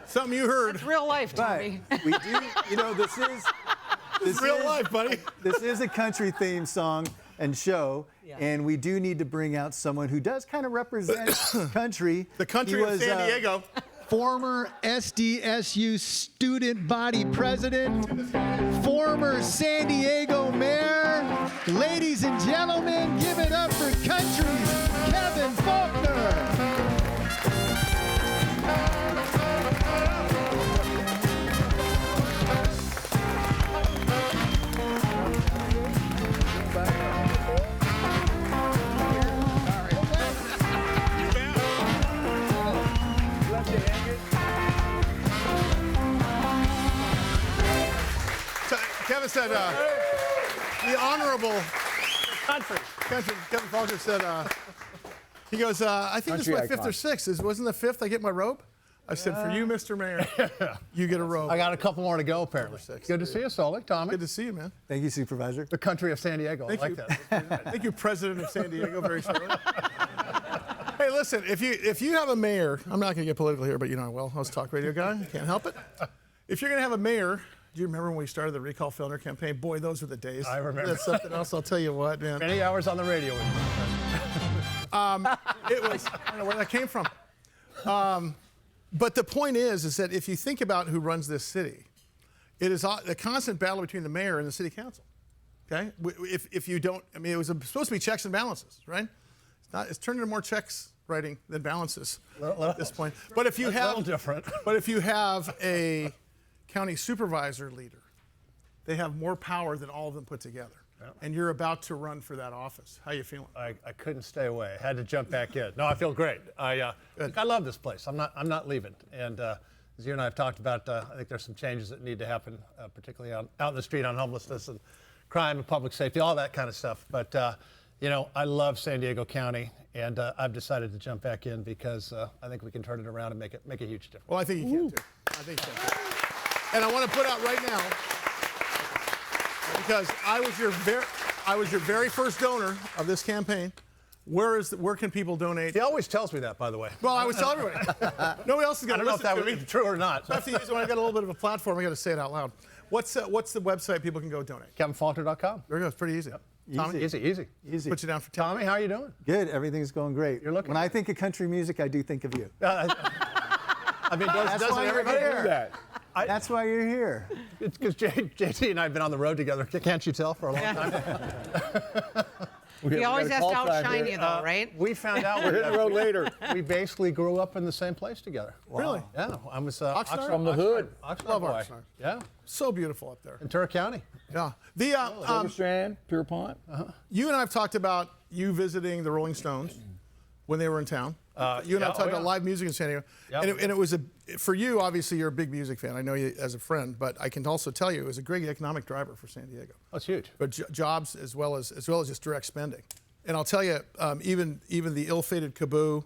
Speaker 2: something you heard.
Speaker 6: It's real life, Tommy.
Speaker 4: We do, you know, this is
Speaker 2: real life, buddy.
Speaker 4: This is a country theme song and show, and we do need to bring out someone who does kind of represent country.
Speaker 2: The country of San Diego.
Speaker 5: Former SDSU student body president, former San Diego mayor. Ladies and gentlemen, give it up for country's Kevin Faulconer.
Speaker 2: Kevin said, the honorable Kevin Faulconer said, he goes, I think this is my fifth or sixth. Wasn't the fifth I get my robe? I said, for you, Mr. Mayor, you get a robe.
Speaker 11: I got a couple more to go, apparently. Good to see you, Sully, Tommy.
Speaker 2: Good to see you, man.
Speaker 4: Thank you, Supervisor.
Speaker 11: The country of San Diego.
Speaker 2: Thank
Speaker 11: I
Speaker 2: you.
Speaker 11: like that.
Speaker 2: Thank you, President of San Diego, very shortly. Hey, listen, if you have a mayor, I'm not going to get political here, but you know I will. I was a talk radio guy. Can't help it. If you're going to have a mayor, Do you remember when we started the Recall Faulconer campaign? Boy, those were the days.
Speaker 11: I remember.
Speaker 2: That's something else. I'll tell you what, man.
Speaker 11: Many hours on the radio.
Speaker 2: It was. I don't know where that came from. But the point is that if you think about who runs this city, it is a constant battle between the mayor and the city council. Okay? If you don't, I mean, it was supposed to be checks and balances, right? It's turned into more checks writing than balances at this point. But if you
Speaker 11: That's a little different.
Speaker 2: But if you have a county supervisor leader, they have more power than all of them put together.
Speaker 11: Yeah.
Speaker 2: And you're about to run for that office. How you feeling?
Speaker 11: I couldn't stay away. I had to jump back in. No, I feel great. I love this place. I'm not leaving. And as you and I have talked about, I think there's some changes that need to happen, particularly out in the street on homelessness and crime and public safety, all that kind of stuff. But you know, I love San Diego County, and I've decided to jump back in because I think we can turn it around and make a huge difference.
Speaker 2: Well, I think you can too. I think you can too. And I want to put out right now, because I was your very first donor of this campaign. Where can people donate?
Speaker 11: He always tells me that, by the way.
Speaker 2: Well, I always tell everybody. Nobody else is going to listen
Speaker 11: I don't know if that
Speaker 2: to me.
Speaker 11: would be true or not.
Speaker 2: So I have to use it when I got a little bit of a platform. I got to say it out loud. What's the website people can go donate?
Speaker 11: KevinFaulconer.com.
Speaker 2: There we go. It's pretty easy.
Speaker 11: Yep.
Speaker 2: Tommy?
Speaker 11: Easy.
Speaker 2: Put you down for
Speaker 11: Tommy, how are you doing?
Speaker 4: Good. Everything's going great.
Speaker 11: You're looking
Speaker 4: when I think of country music, I do think of you.
Speaker 11: I mean, doesn't
Speaker 4: why you're
Speaker 11: everybody
Speaker 4: here.
Speaker 11: do that?
Speaker 4: That's why you're here.
Speaker 11: It's because JT and I have been on the road together. Can't you tell, for a long time?
Speaker 6: He always has to outshine you, though, right?
Speaker 11: We found out
Speaker 8: We're hitting the road later.
Speaker 11: we basically grew up in the same place together.
Speaker 2: Really?
Speaker 11: Yeah, I was
Speaker 2: Oxnard?
Speaker 8: From the hood.
Speaker 11: Oxnard
Speaker 2: Love
Speaker 11: boy.
Speaker 2: Oxnard.
Speaker 11: Yeah,
Speaker 2: So beautiful up there.
Speaker 11: in Turk County.
Speaker 2: Yeah. The
Speaker 8: Silverstrand, Pierpont.
Speaker 2: you and I have talked about you visiting the Rolling Stones when they were in town. You and I have talked about live music in San Diego.
Speaker 11: Yeah.
Speaker 2: And it was for you, obviously, you're a big music fan. I know you as a friend, but I can also tell you it was a great economic driver for San Diego.
Speaker 11: That's huge.
Speaker 2: But jobs as well as just direct spending. And I'll tell you, even the ill-fated Kaboo,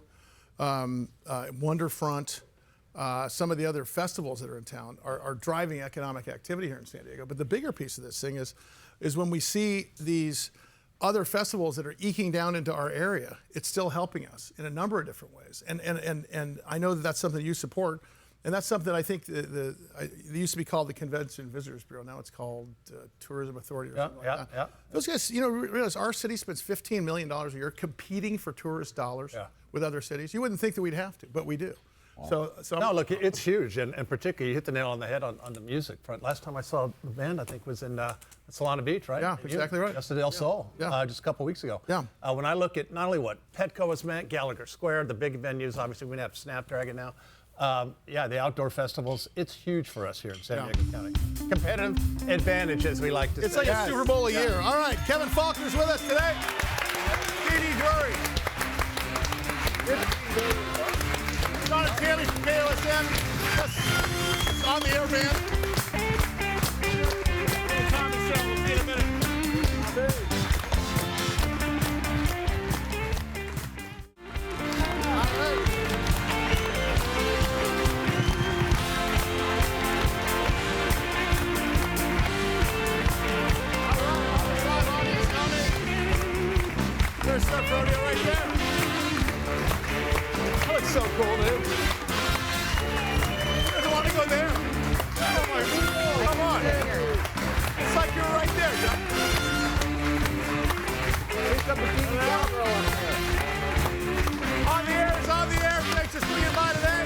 Speaker 2: Wonderfront, some of the other festivals that are in town are driving economic activity here in San Diego. But the bigger piece of this thing is when we see these other festivals that are eking down into our area, it's still helping us in a number of different ways. And I know that that's something you support. And that's something I think it used to be called the Convention Visitors Bureau. Now it's called Tourism Authority or something like that.
Speaker 11: Yeah.
Speaker 2: Those guys, you know, realize our city spends $15 million a year competing for tourist dollars with other cities. You wouldn't think that we'd have to, but we do. Wow. So
Speaker 11: no, look, it's huge, and particularly you hit the nail on the head on the music front. Last time I saw the band, I think, was in Solana Beach, right?
Speaker 2: Yeah, exactly right.
Speaker 11: Just at El Sol, just a couple weeks ago.
Speaker 2: Yeah.
Speaker 11: When I look at not only what Petco has meant, Gallagher Square, the big venues, obviously we have Snapdragon now. The outdoor festivals, it's huge for us here in San Diego County. Competitive advantage, as we like to say.
Speaker 2: It's like a Super Bowl a year. All right, Kevin Faulconer's with us today. Drury. John Tammy from KSON. That's on the air band. Tommy show. We'll see you in a minute. There's Surf Rodeo right there. That looks so cool, dude. You guys want to go there? Oh my God. Come on. It's like you're right there, John. On the air is on the air. Thanks for swinging by today.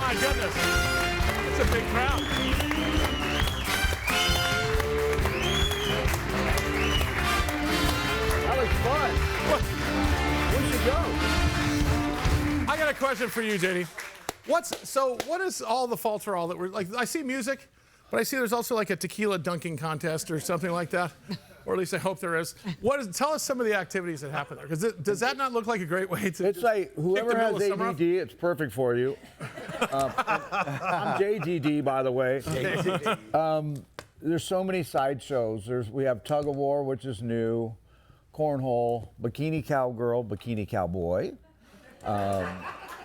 Speaker 2: My goodness. It's a big crowd.
Speaker 8: That was fun. We should go.
Speaker 2: I got a question for you, JD. What is all the falterall that we're like? I see music, but I see there's also like a tequila dunking contest or something like that, or at least I hope there is. Tell us some of the activities that happen there, because does that not look like a great way to?
Speaker 8: It's like whoever has ADD, it's perfect for you. I'm JGD, by the way. There's so many sideshows. We have tug of war, which is new, cornhole, bikini cowgirl, bikini cowboy.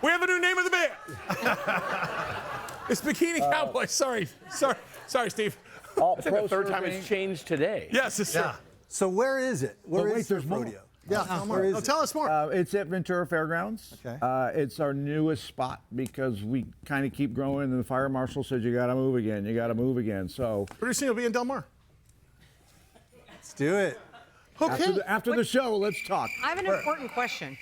Speaker 2: We have a new name of the band. It's Bikini Cowboy. Sorry, Steve.
Speaker 8: All
Speaker 12: I think the third time it's changed today.
Speaker 2: Yes, it's true.
Speaker 4: So where is it? Where is
Speaker 8: there's
Speaker 4: Surf
Speaker 8: more.
Speaker 4: Rodeo?
Speaker 2: Yeah, tell more.
Speaker 4: Where is
Speaker 2: No,
Speaker 4: it?
Speaker 2: tell us more.
Speaker 8: It's at Ventura Fairgrounds.
Speaker 4: Okay.
Speaker 8: It's our newest spot because we kind of keep growing, and the fire marshal said, you got to move again. You got to move again. So
Speaker 2: Pretty soon you'll be in Del Mar.
Speaker 4: Let's do it.
Speaker 2: Okay.
Speaker 8: after the show, let's talk.
Speaker 6: I have an important question.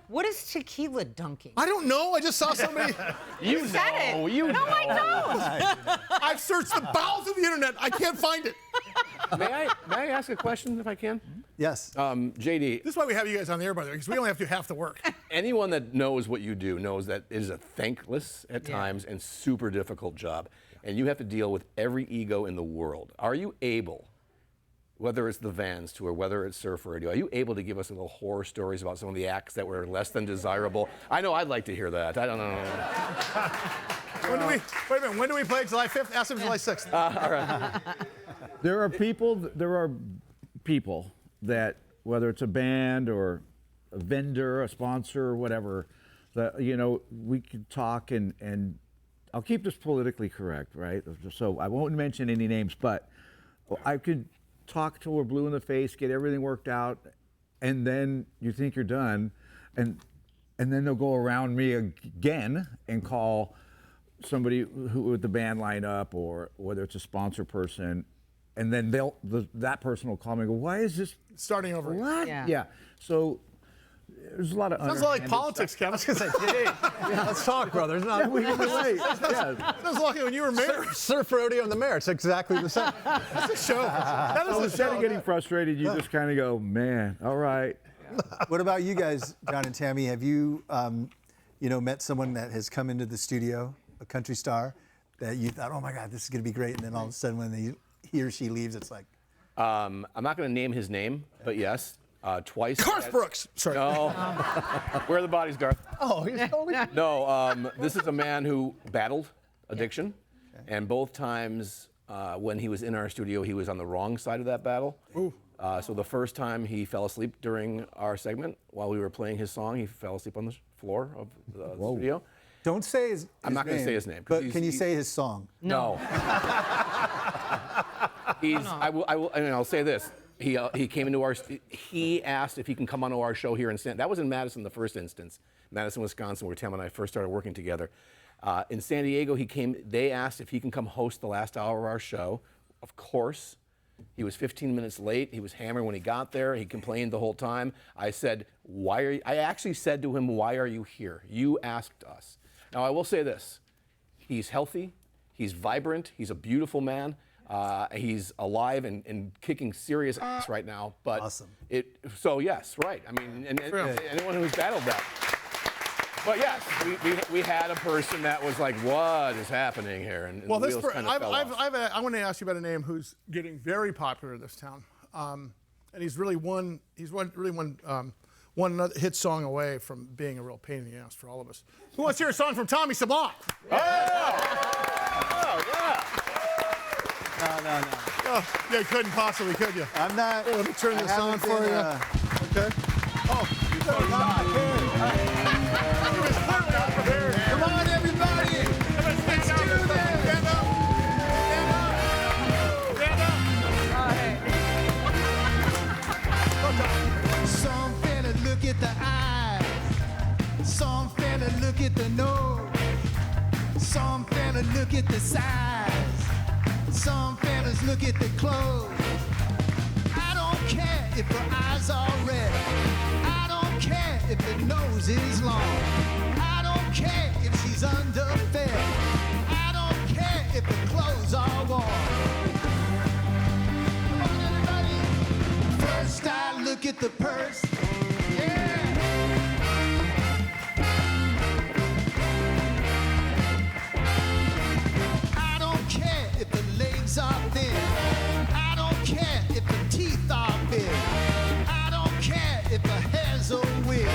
Speaker 6: What is tequila dunking?
Speaker 2: I don't know. I just saw somebody.
Speaker 6: You said it. No, I don't.
Speaker 2: I've searched the bowels of the internet. I can't find it.
Speaker 7: May I ask a question if I can?
Speaker 4: Yes.
Speaker 7: JD,
Speaker 2: This is why we have you guys on the air, by the way, because we only have to do half the work.
Speaker 7: anyone that knows what you do knows that it is a thankless at times and super difficult job. And you have to deal with every ego in the world. Are you able, whether it's the Vans tour, whether it's Surf Radio, are you able to give us little horror stories about some of the acts that were less than desirable? I know I'd like to hear that. I don't know.
Speaker 2: Wait a minute. When do we play? July 5th? Ask him July 6th.
Speaker 7: All right.
Speaker 8: There are people that, whether it's a band or a vendor, a sponsor, or whatever, that, you know, we could talk and I'll keep this politically correct, right? So I won't mention any names, but I could talk till we're blue in the face, get everything worked out, and then you think you're done, and then they'll go around me again and call somebody who with the band lineup, or whether it's a sponsor person, and then that person will call me and go, why is this
Speaker 2: Starting over.
Speaker 8: what?
Speaker 6: Yeah.
Speaker 8: So there's a lot of
Speaker 2: Sounds like
Speaker 8: underhanded
Speaker 2: politics,
Speaker 8: stuff.
Speaker 2: Kevin. I was going to say,
Speaker 11: Let's talk, brothers. No,
Speaker 8: We can relate. Yeah.
Speaker 2: sounds like when you were mayor.
Speaker 11: Surf rodeo and the mayor. It's exactly the same.
Speaker 2: That's a show. That
Speaker 8: So
Speaker 2: is a
Speaker 8: instead
Speaker 2: show.
Speaker 8: of getting frustrated, you just kind of go, man, all right.
Speaker 4: What about you guys, John and Tammy? Have you, met someone that has come into the studio, a country star, that you thought, oh my God, this is going to be great, and then all of a sudden when he or she leaves, it's like,
Speaker 7: I'm not going to name his name, but yes, twice.
Speaker 2: Garth Brooks. Sorry.
Speaker 7: No. Where are the bodies, Garth?
Speaker 11: Oh, he's totally.
Speaker 7: No, this is a man who battled addiction, and both times when he was in our studio, he was on the wrong side of that battle.
Speaker 2: Ooh.
Speaker 7: So the first time he fell asleep during our segment while we were playing his song, he fell asleep on the floor of the studio.
Speaker 4: don't say his
Speaker 7: I'm not going to
Speaker 4: name,
Speaker 7: say his name. 'cause
Speaker 4: But can you say his song?
Speaker 7: No. I will, and I'll say this. He came into our. He asked if he can come onto our show here in San. That was in Madison, the first instance, Madison, Wisconsin, where Tim and I first started working together. In San Diego, he came. They asked if he can come host the last hour of our show. Of course. He was 15 minutes late. He was hammered when he got there. He complained the whole time. I said, "Why are you?" I actually said to him, "Why are you here? You asked us." Now I will say this: he's healthy. He's vibrant. He's a beautiful man. He's alive and kicking serious ass right now. But
Speaker 4: Awesome.
Speaker 7: So yes, right. I mean, and anyone who's battled that. But yes, we had a person that was like, "What is happening here?" And
Speaker 2: Well,
Speaker 7: the
Speaker 2: this
Speaker 7: wheels kind of fell off.
Speaker 2: I want to ask you about a name who's getting very popular in this town, and he's really one another hit song away from being a real pain in the ass for all of us. Who wants to hear a song from Tommy Sablon?
Speaker 7: Oh, yeah.
Speaker 4: No.
Speaker 2: Oh, you couldn't possibly, could you?
Speaker 4: I'm not.
Speaker 2: Let me turn this on for you. Okay. Oh, he was clearly not prepared.
Speaker 5: Come on, everybody.
Speaker 2: Let's do this. Stand up. Stand up.
Speaker 5: Some fella look at the eyes. Some fella look at the nose. Some fella look at the size. Some fellas look at the clothes. I don't care if her eyes are red. I don't care if the nose is long. I don't care if she's underfed. I don't care if the clothes are warm. Come on, everybody. First I look at the purse. Yeah. I don't care if the legs are thin. I don't care if the teeth are big. I don't care if the hair's a wig.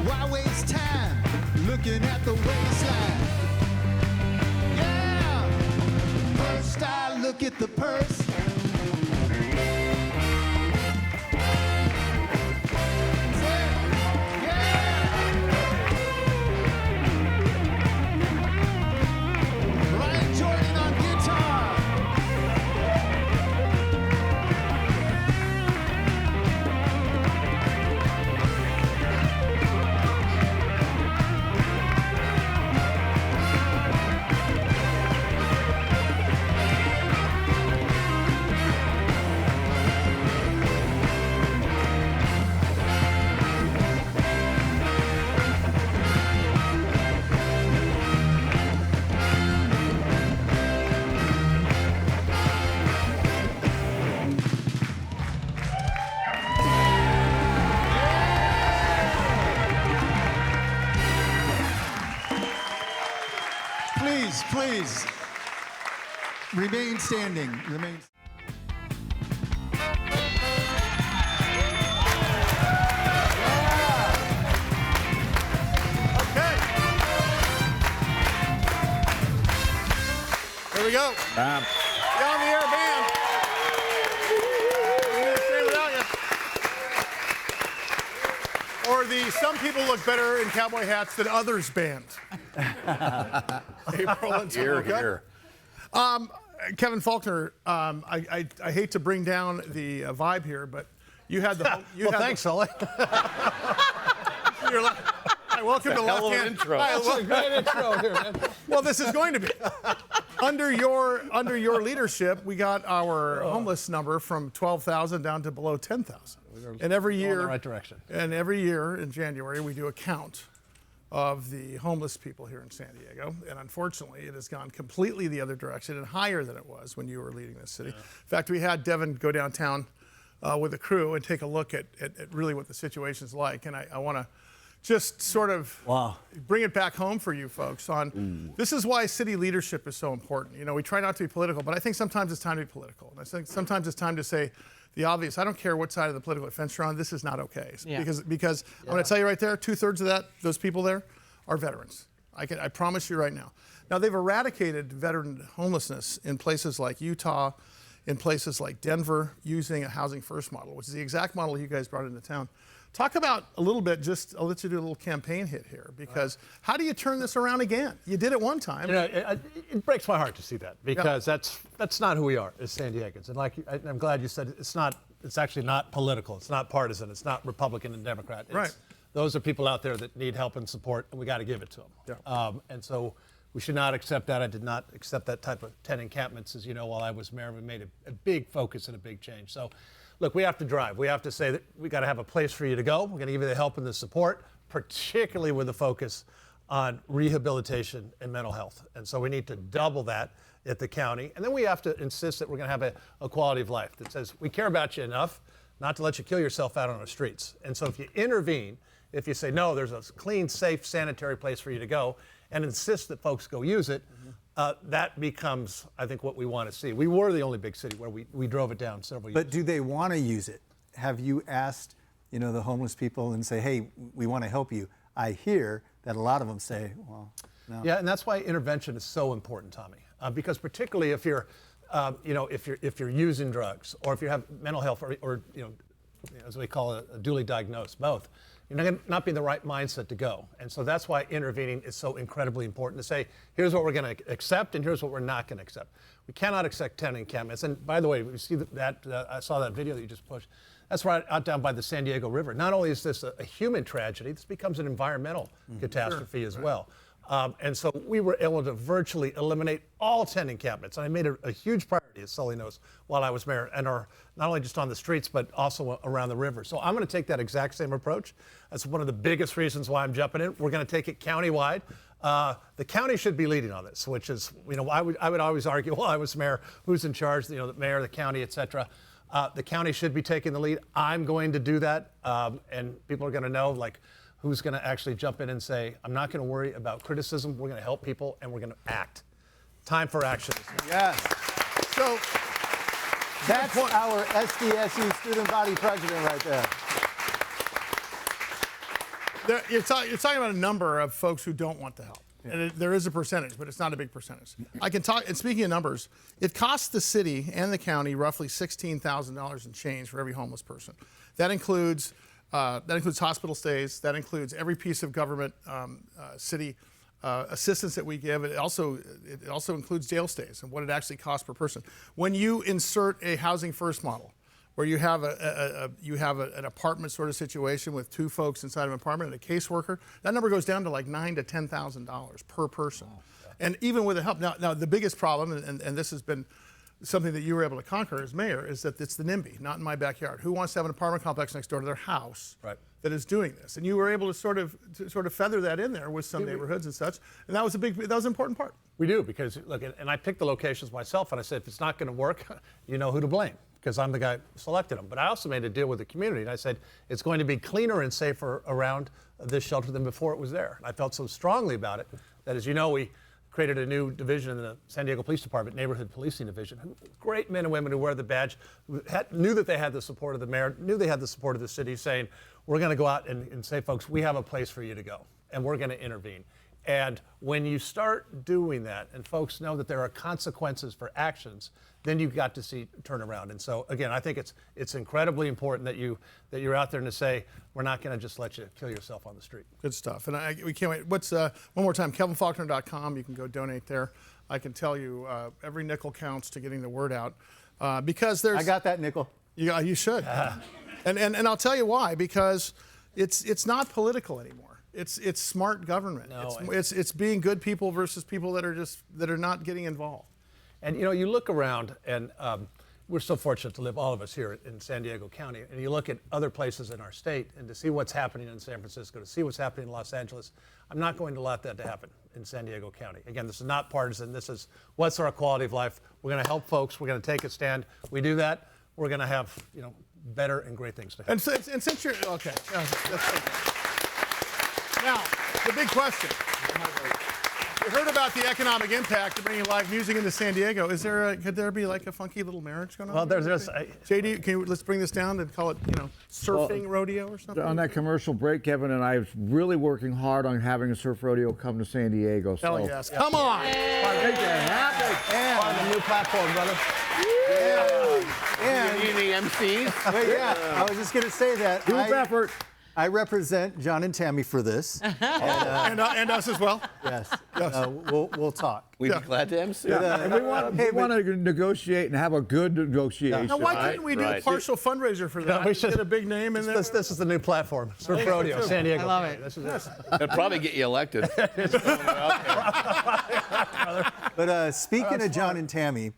Speaker 5: Why waste time looking at the waistline? Yeah. First I look at the purse. Ryan Jordan on guitar. Please, please. Remain standing. Remain.
Speaker 2: Okay. Here we go. The On the Air Band. I'm gonna stay without you. Or the Some People Look Better in Cowboy Hats Than Others band. April and Tom.
Speaker 7: Here,
Speaker 2: Okay.
Speaker 7: here.
Speaker 2: Kevin Faulconer, I hate to bring down the vibe here, but you had the.
Speaker 11: Well, thanks, Sully.
Speaker 2: Hi, welcome to
Speaker 7: Hell
Speaker 2: Left
Speaker 7: of an
Speaker 2: Hand.
Speaker 7: intro.
Speaker 2: Hi,
Speaker 11: That's a great intro here, man.
Speaker 2: well, this is going to be. Under your leadership, we got our homeless number from 12,000 down to below 10,000. And every
Speaker 11: Going in
Speaker 2: year,
Speaker 11: the right direction.
Speaker 2: And every year in January, we do a count of the homeless people here in San Diego. And unfortunately, it has gone completely the other direction and higher than it was when you were leading this city. In fact, we had Devin go downtown with a crew and take a look at really what the situation's like. And I want to just sort of bring it back home for you folks on this is why city leadership is so important. You know, we try not to be political, but I think sometimes it's time to be political. And I think sometimes it's time to say the obvious. I don't care what side of the political fence you're on, this is not okay.
Speaker 6: Yeah.
Speaker 2: Because I'm going to tell you right there, 2/3 of those people there are veterans. I promise you right now. Now, they've eradicated veteran homelessness in places like Utah, in places like Denver, using a housing first model, which is the exact model you guys brought into town. Talk about a little bit, I'll let you do a little campaign hit here, because how do you turn this around again? You did it one time.
Speaker 11: You know, it breaks my heart to see that, because that's not who we are as San Diegans. And I'm glad you said it's actually not political. It's not partisan. It's not Republican and Democrat.
Speaker 2: Right.
Speaker 11: Those are people out there that need help and support, and we got to give it to them.
Speaker 2: Yeah.
Speaker 11: And so we should not accept that. I did not accept that type of 10 encampments. As you know, while I was mayor, we made a big focus and a big change. So, look, we have to drive. We have to say that we got to have a place for you to go. We're going to give you the help and the support, particularly with the focus on rehabilitation and mental health. And so we need to double that at the county. And then we have to insist that we're going to have a quality of life that says we care about you enough not to let you kill yourself out on the streets. And so if you intervene, if you say, no, there's a clean, safe, sanitary place for you to go, and insist that folks go use it, that becomes, I think, what we want to see. We were the only big city where we drove it down several years.
Speaker 4: But do they want to use it? Have you asked, the homeless people and say, hey, we want to help you? I hear that a lot of them say, well, no.
Speaker 11: Yeah, and that's why intervention is so important, Tommy. Because particularly if you're, if you're using drugs, or if you have mental health, or as we call it, a duly diagnosed, both, you're not be in the right mindset to go. And so that's why intervening is so incredibly important, to say, here's what we're going to accept and here's what we're not going to accept. We cannot accept 10 encampments. And by the way, we see I saw that video that you just pushed. That's right out down by the San Diego River. Not only is this a human tragedy, this becomes an environmental catastrophe as well. And so we were able to virtually eliminate all 10 encampments. And I made a huge priority, as Sully knows, while I was mayor, and are not only just on the streets, but also around the river. So I'm going to take that exact same approach. That's one of the biggest reasons why I'm jumping in. We're going to take it countywide. The county should be leading on this, which is, I would always argue, well, I was mayor, who's in charge, the mayor, the county, et cetera. The county should be taking the lead. I'm going to do that. And people are going to know, who's going to actually jump in and say, I'm not going to worry about criticism. We're going to help people, and we're going to act. Time for action.
Speaker 4: Yes.
Speaker 2: So
Speaker 4: That's our SDSU student body president right there.
Speaker 2: you're talking about a number of folks who don't want the help. Yeah. And there is a percentage, but it's not a big percentage. I can talk, and speaking of numbers, it costs the city and the county roughly $16,000 in change for every homeless person. That includes hospital stays. That includes every piece of government city assistance that we give. It also includes jail stays and what it actually costs per person. When you insert a housing first model, where you have an apartment sort of situation with two folks inside of an apartment and a caseworker, that number goes down to like $9,000 to $10,000 per person. Oh, yeah. And even with the help, now the biggest problem, and this has been something that you were able to conquer as mayor, is that it's the NIMBY, not in my backyard. Who wants to have an apartment complex next door to their house that is doing this? And you were able to sort of feather that in there with some neighborhoods and such. And that was an important part.
Speaker 11: We do, because look, and I picked the locations myself, and I said, if it's not going to work, you know who to blame, because I'm the guy who selected them. But I also made a deal with the community, and I said, it's going to be cleaner and safer around this shelter than before it was there. And I felt so strongly about it that, as you know, we created a new division in the San Diego Police Department, Neighborhood Policing Division. Great men and women who wear the badge, knew that they had the support of the mayor, knew they had the support of the city, saying, we're going to go out and say, folks, we have a place for you to go, and we're going to intervene. And when you start doing that, and folks know that there are consequences for actions, then you've got to see turnaround. And so, again, I think it's incredibly important that you're out there and to say, we're not going to just let you kill yourself on the street.
Speaker 2: Good stuff. And we can't wait. What's one more time? KevinFaulconer.com. You can go donate there. I can tell you every nickel counts to getting the word out because there's.
Speaker 4: I got that nickel.
Speaker 2: You should. And I'll tell you why. Because it's not political anymore. It's smart government.
Speaker 11: No,
Speaker 2: it's being good people versus people that are not getting involved.
Speaker 11: And you look around, and we're so fortunate to live, all of us here in San Diego County, and you look at other places in our state, and to see what's happening in San Francisco, to see what's happening in Los Angeles, I'm not going to let that to happen in San Diego County. Again, this is not partisan. This is what's our quality of life. We're going to help folks. We're going to take a stand. We do that, we're going to have better and great things to happen.
Speaker 2: And since you're okay, now the big question. You heard about the economic impact of bringing live music into San Diego. Could there be like a funky little marriage going on?
Speaker 11: Well, there's
Speaker 2: JD, let's bring this down and call it, surfing rodeo or something?
Speaker 8: On that commercial break, Kevin and I was really working hard on having a surf rodeo come to San Diego.
Speaker 2: Hell yes. Come on.
Speaker 8: Make that happen.
Speaker 11: on the new platform, brother.
Speaker 4: And
Speaker 7: You need MCs?
Speaker 4: wait, I was just going to say that.
Speaker 8: Group effort.
Speaker 4: I represent John and Tammy for this.
Speaker 2: And us as well.
Speaker 4: Yes. We'll talk.
Speaker 7: We'd be glad to MC.
Speaker 8: And we want to negotiate and have a good negotiation.
Speaker 2: Now, why couldn't we do a partial fundraiser for that?
Speaker 11: we should
Speaker 2: get a big name in there.
Speaker 11: This is the new platform, Surf Rodeo, San Diego.
Speaker 6: I love it.
Speaker 11: This is it.
Speaker 7: It'd probably get you elected.
Speaker 4: But speaking of John and Tammy,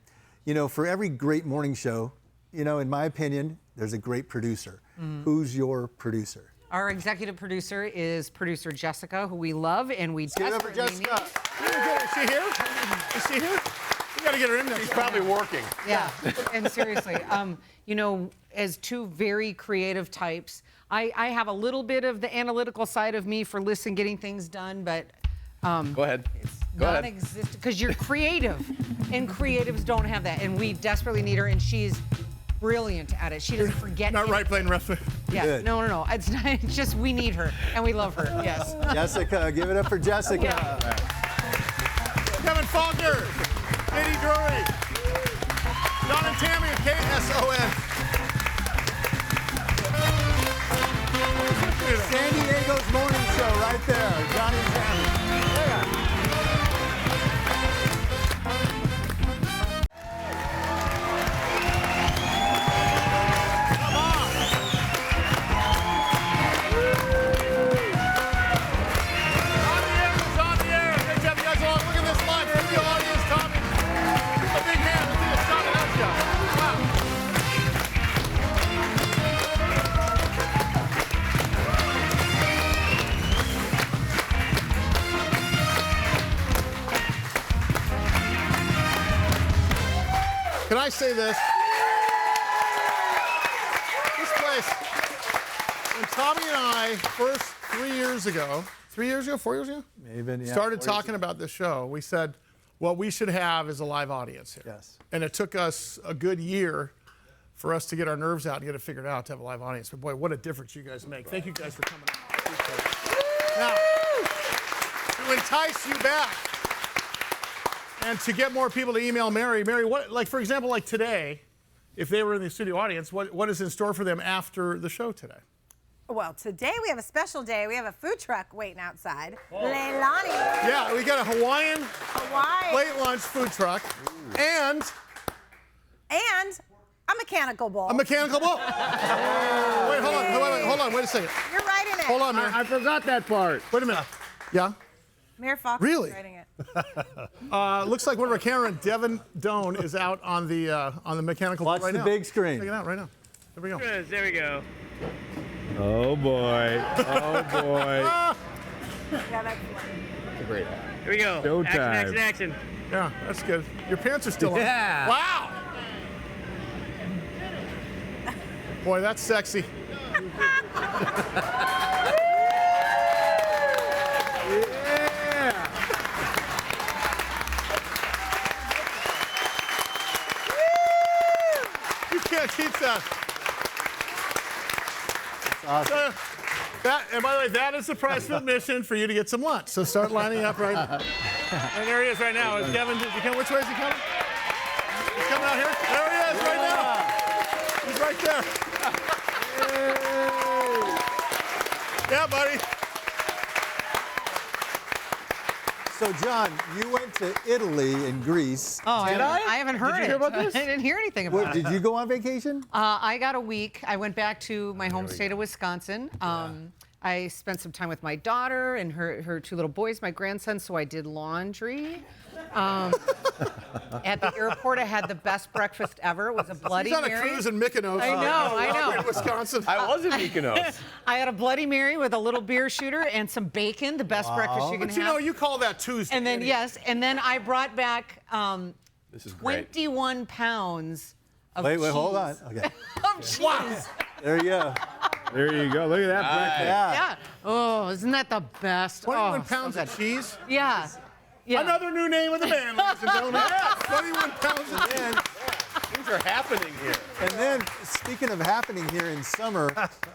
Speaker 4: for every great morning show, in my opinion, there's a great producer. Who's your producer?
Speaker 6: Our executive producer is producer Jessica, who we love and we
Speaker 4: Give it up for
Speaker 6: desperately
Speaker 4: Jessica.
Speaker 6: need.
Speaker 2: Is she here? Is she here? We got to get her in there.
Speaker 7: He's probably working.
Speaker 6: Yeah, and seriously, as two very creative types, I have a little bit of the analytical side of me for lists and getting things done, but
Speaker 7: Go ahead. Go ahead.
Speaker 6: non-existent because you're creative, and creatives don't have that, and we desperately need her, and she's brilliant at it. She doesn't forget.
Speaker 2: Not right playing referee.
Speaker 6: Yeah,
Speaker 4: Good.
Speaker 6: no. It's not. It's just we need her, and we love her. Yes.
Speaker 4: Jessica, give it up for Jessica.
Speaker 2: Kevin Faulconer, Katie Drury, John and Tammy at KSON.
Speaker 4: San Diego's morning show right there. John and Tammy.
Speaker 2: It's on the air. Good job, you guys. Look at this live video audience, Tommy. A big hand. Let's do this. Tommy, let's go. Wow. Can I say this? This place, when Tommy and I first 4 years ago,
Speaker 4: Even, yeah,
Speaker 2: started
Speaker 4: 4 years
Speaker 2: talking about this show, we said, what we should have is a live audience here.
Speaker 4: Yes.
Speaker 2: And it took us a good year for us to get our nerves out and get it figured out to have a live audience. But boy, what a difference you guys make. Thank you guys for coming out. Appreciate it. Now, to entice you back and to get more people to email Mary, what, like for example, like today, if they were in the studio audience, what is in store for them after the show today?
Speaker 3: Well, today we have a special day. We have a food truck waiting outside. Leilani.
Speaker 2: Yeah, we got a Hawaiian
Speaker 3: Hawaii.
Speaker 2: late lunch food truck and
Speaker 3: And a mechanical bull.
Speaker 2: a mechanical bull. Wait, hold on, wait a second.
Speaker 3: You're writing it.
Speaker 2: Hold on, Mayor.
Speaker 8: I forgot that part.
Speaker 2: Wait a minute. Yeah?
Speaker 3: Mayor Fox
Speaker 2: Really?
Speaker 3: is writing it.
Speaker 2: Looks like one of our cameramen, Devin Doan, is out on the mechanical
Speaker 4: Watch
Speaker 2: right
Speaker 4: the
Speaker 2: now.
Speaker 4: big screen.
Speaker 2: Check it out right now. There we go.
Speaker 12: There we go.
Speaker 8: Oh boy. Oh boy.
Speaker 3: Yeah, that's fun.
Speaker 7: Great.
Speaker 12: Here we go.
Speaker 8: Showtime.
Speaker 12: Action.
Speaker 2: Yeah, that's good. Your pants are still on.
Speaker 8: Yeah.
Speaker 2: Wow. Boy, that's sexy. keeps that.
Speaker 4: Awesome.
Speaker 2: And by the way, that is the price of admission for you to get some lunch. So start lining up right now. And there he is right now. Kevin, did you come? Which way is he coming? He's coming out here. There he is right now. He's right there. Yeah, buddy.
Speaker 4: So, John, you went to Italy and Greece.
Speaker 6: Oh, I haven't heard
Speaker 4: Did you
Speaker 6: it.
Speaker 4: hear about this?
Speaker 6: I didn't hear anything about it.
Speaker 4: Did you go on vacation?
Speaker 6: I got a week. I went back to my home state of Wisconsin. I spent some time with my daughter and her two little boys, my grandson, so I did laundry. At the airport, I had the best breakfast ever. It was a Bloody
Speaker 2: He's on
Speaker 6: Mary.
Speaker 2: a cruise in Mykonos.
Speaker 6: I know.
Speaker 2: In Wisconsin.
Speaker 7: I was in Mykonos.
Speaker 6: I had a Bloody Mary with a little beer shooter and some bacon, the best breakfast you can
Speaker 2: But
Speaker 6: have.
Speaker 2: you know, you call that Tuesday.
Speaker 6: And then, and then I brought back
Speaker 7: This is great.
Speaker 6: 21 pounds of
Speaker 4: Wait,
Speaker 6: cheese.
Speaker 4: hold on. Okay.
Speaker 6: Of cheese.
Speaker 4: There you go.
Speaker 8: There you go. Look at that breakfast.
Speaker 4: Yeah.
Speaker 6: Yeah. Oh, isn't that the best?
Speaker 2: 21
Speaker 6: oh,
Speaker 2: pounds
Speaker 6: so
Speaker 2: of cheese.
Speaker 6: Yeah. Yeah.
Speaker 2: Another new name of the band, ladies and gentlemen. 21 pounds of cheese.
Speaker 7: Things are happening here.
Speaker 4: And then, speaking of happening here in summer,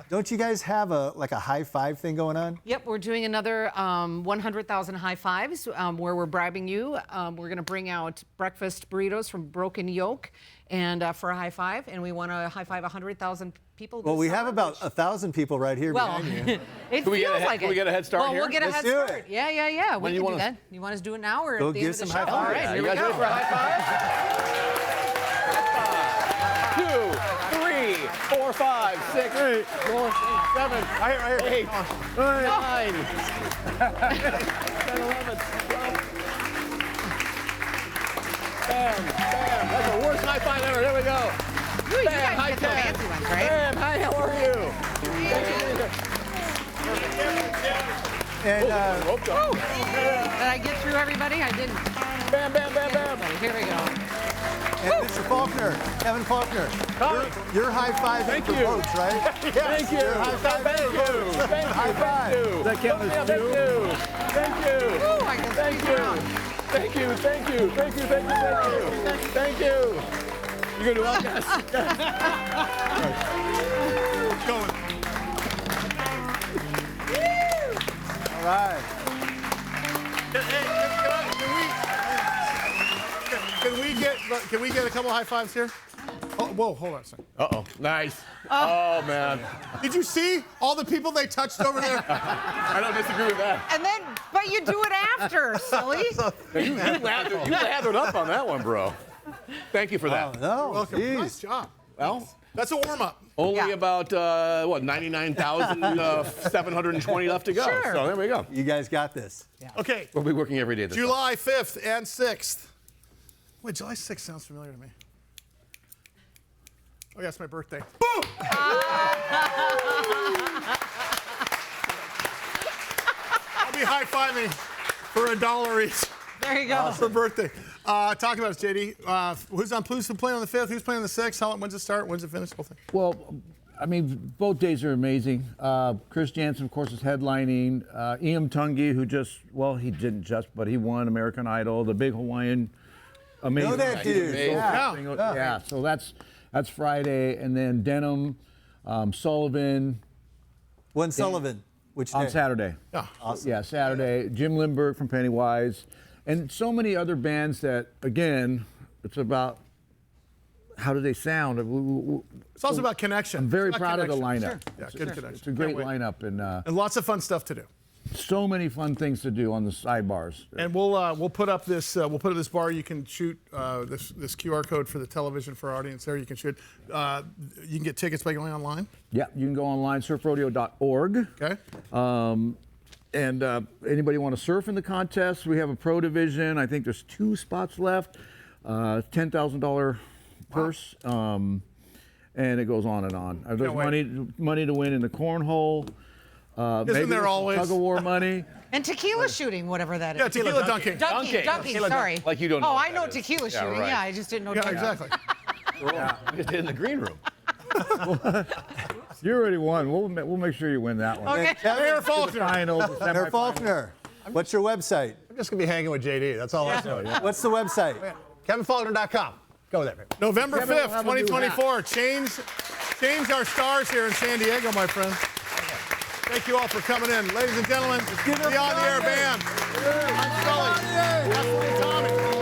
Speaker 4: don't you guys have a high five thing going on?
Speaker 6: Yep, we're doing another 100,000 high fives where we're bribing you. We're going to bring out breakfast burritos from Broken Yolk and for a high five, and we want to high five 100,000 people.
Speaker 4: Well,
Speaker 6: this
Speaker 4: we have
Speaker 6: summer,
Speaker 4: about
Speaker 6: which-
Speaker 4: 1,000 people right here
Speaker 6: Well,
Speaker 4: behind you.
Speaker 6: it
Speaker 7: Can we get
Speaker 6: feels
Speaker 7: a-
Speaker 6: like
Speaker 7: can
Speaker 6: it.
Speaker 7: we get a head start
Speaker 6: well,
Speaker 7: here?
Speaker 6: We'll get a
Speaker 4: Let's
Speaker 6: head
Speaker 4: do
Speaker 6: start.
Speaker 4: it.
Speaker 6: Yeah.
Speaker 7: When
Speaker 6: We
Speaker 7: you
Speaker 6: can do
Speaker 7: wanna-
Speaker 6: that. You want us to do it now or
Speaker 4: Go
Speaker 6: at the
Speaker 4: give
Speaker 6: end of the
Speaker 4: some
Speaker 6: show?
Speaker 4: high
Speaker 6: All
Speaker 4: fives.
Speaker 6: right,
Speaker 7: Yeah,
Speaker 6: here
Speaker 7: you
Speaker 6: we
Speaker 7: guys
Speaker 6: go.
Speaker 7: ready for a high five? 2, 3, 4, 5, 6, 4, 7, 8, 9, 10, 11, 12. Bam, bam. That's the worst high five ever. There we go.
Speaker 6: Ooh, you
Speaker 7: Bam,
Speaker 6: guys
Speaker 7: high
Speaker 6: get the
Speaker 7: 10.
Speaker 6: fancy ones, right?
Speaker 7: Bam, hi, how are you?
Speaker 4: And
Speaker 7: Rope go.
Speaker 6: Did I get through everybody? I didn't.
Speaker 7: Bam, bam, bam, bam.
Speaker 6: Here we go.
Speaker 4: Mr. Faulconer, Kevin Faulconer, you're high fiving
Speaker 7: Thank
Speaker 4: for
Speaker 7: you.
Speaker 4: boats, right?
Speaker 7: Thank you.
Speaker 4: You're high fiving
Speaker 7: Thank
Speaker 4: for
Speaker 7: you.
Speaker 4: boats.
Speaker 7: Thank you.
Speaker 4: High five.
Speaker 7: Thank you.
Speaker 8: That count as
Speaker 7: Thank
Speaker 8: two?
Speaker 7: you. Thank you.
Speaker 6: Ooh, I can
Speaker 7: Thank
Speaker 6: squeeze
Speaker 7: you.
Speaker 6: around.
Speaker 7: Thank you. Thank you. Thank you. Thank you. Thank you. Thank you. You gonna do well, guys?
Speaker 2: Going.
Speaker 4: All right.
Speaker 2: Can we get a couple high fives here? Oh, whoa, hold on a second.
Speaker 7: Uh-oh. Nice. Oh, man.
Speaker 2: Did you see all the people they touched over there?
Speaker 7: I don't disagree with that.
Speaker 6: And then, but you do it after, silly.
Speaker 7: You lathered up on that one, bro. Thank you for that.
Speaker 4: No,
Speaker 2: Welcome.
Speaker 4: geez.
Speaker 2: Nice job.
Speaker 7: Well,
Speaker 2: That's a warm-up.
Speaker 7: only
Speaker 6: Yeah.
Speaker 7: about, 99,720 left to go.
Speaker 6: Sure.
Speaker 7: So there we go.
Speaker 4: You guys got this.
Speaker 2: Okay,
Speaker 7: We'll be working every day this summer.
Speaker 2: July 5th and 6th. Wait, July 6th sounds familiar to me. Oh, yeah, it's my birthday. Boom! I'll be high-fiving for $1 each
Speaker 6: There you go.
Speaker 2: for birthday. Talk about us, JD. Who's playing on the 5th? Who's playing on the 6th? When's it start? When's it finish? The whole thing.
Speaker 8: Well, I mean, both days are amazing. Chris Jansen, of course, is headlining. Ian Tungi, who he didn't just, but he won American Idol, the big Hawaiian, amazing.
Speaker 4: Know that dude.
Speaker 8: Yeah. So that's Friday, and then Denham, Sullivan
Speaker 4: When Sullivan, which
Speaker 8: on
Speaker 4: day?
Speaker 8: Saturday.
Speaker 2: Yeah.
Speaker 4: Awesome.
Speaker 8: Yeah, Saturday. Jim Lindbergh from Pennywise, and so many other bands that, again, it's about how do they sound.
Speaker 2: It's also about connection.
Speaker 8: I'm very
Speaker 2: It's about
Speaker 8: proud of the
Speaker 2: connection.
Speaker 8: lineup.
Speaker 2: Yeah, good connection.
Speaker 8: It's a great
Speaker 2: Can't wait.
Speaker 8: lineup, and
Speaker 2: And lots of fun stuff to do.
Speaker 8: so many fun things to do on the sidebars.
Speaker 2: And we'll put up this this bar. You can shoot this QR code for the television for our audience there. You can shoot. You can get tickets by going online.
Speaker 8: Yeah, you can go online, surfrodeo.org.
Speaker 2: Okay.
Speaker 8: And anybody want to surf in the contest? We have a pro division. I think there's 2 spots left. $10,000 purse. And it goes on and on. There's
Speaker 2: wait.
Speaker 8: money to win in the cornhole. Maybe
Speaker 2: there
Speaker 8: there's some
Speaker 2: always?
Speaker 8: tug of war money?
Speaker 6: And tequila shooting, whatever that is.
Speaker 2: Yeah, tequila dunking.
Speaker 6: Dunking, sorry.
Speaker 7: Like you don't know
Speaker 6: Oh,
Speaker 7: what
Speaker 6: I know
Speaker 7: that is.
Speaker 6: tequila
Speaker 7: Yeah,
Speaker 6: shooting.
Speaker 7: right.
Speaker 6: Yeah, I just didn't know.
Speaker 2: Yeah,
Speaker 6: dunking.
Speaker 2: exactly.
Speaker 7: We just did it in the green room.
Speaker 8: You already won. We'll make sure you win that one.
Speaker 6: Okay.
Speaker 2: Mayor
Speaker 8: The
Speaker 2: Faulconer.
Speaker 8: final, the
Speaker 4: Mayor
Speaker 8: semifinal.
Speaker 4: Faulconer, what's your website?
Speaker 11: I'm just going to be hanging with JD. That's all I know.
Speaker 4: What's the website?
Speaker 11: KevinFaulconer.com. Go there, baby.
Speaker 2: November
Speaker 8: Kevin will
Speaker 2: 5th,
Speaker 8: have a new
Speaker 2: 2024. Change our stars here in San Diego, my friends. Thank you all for coming in. Ladies and gentlemen, the On the Air Band. I'm Sully. That's Little Tommy.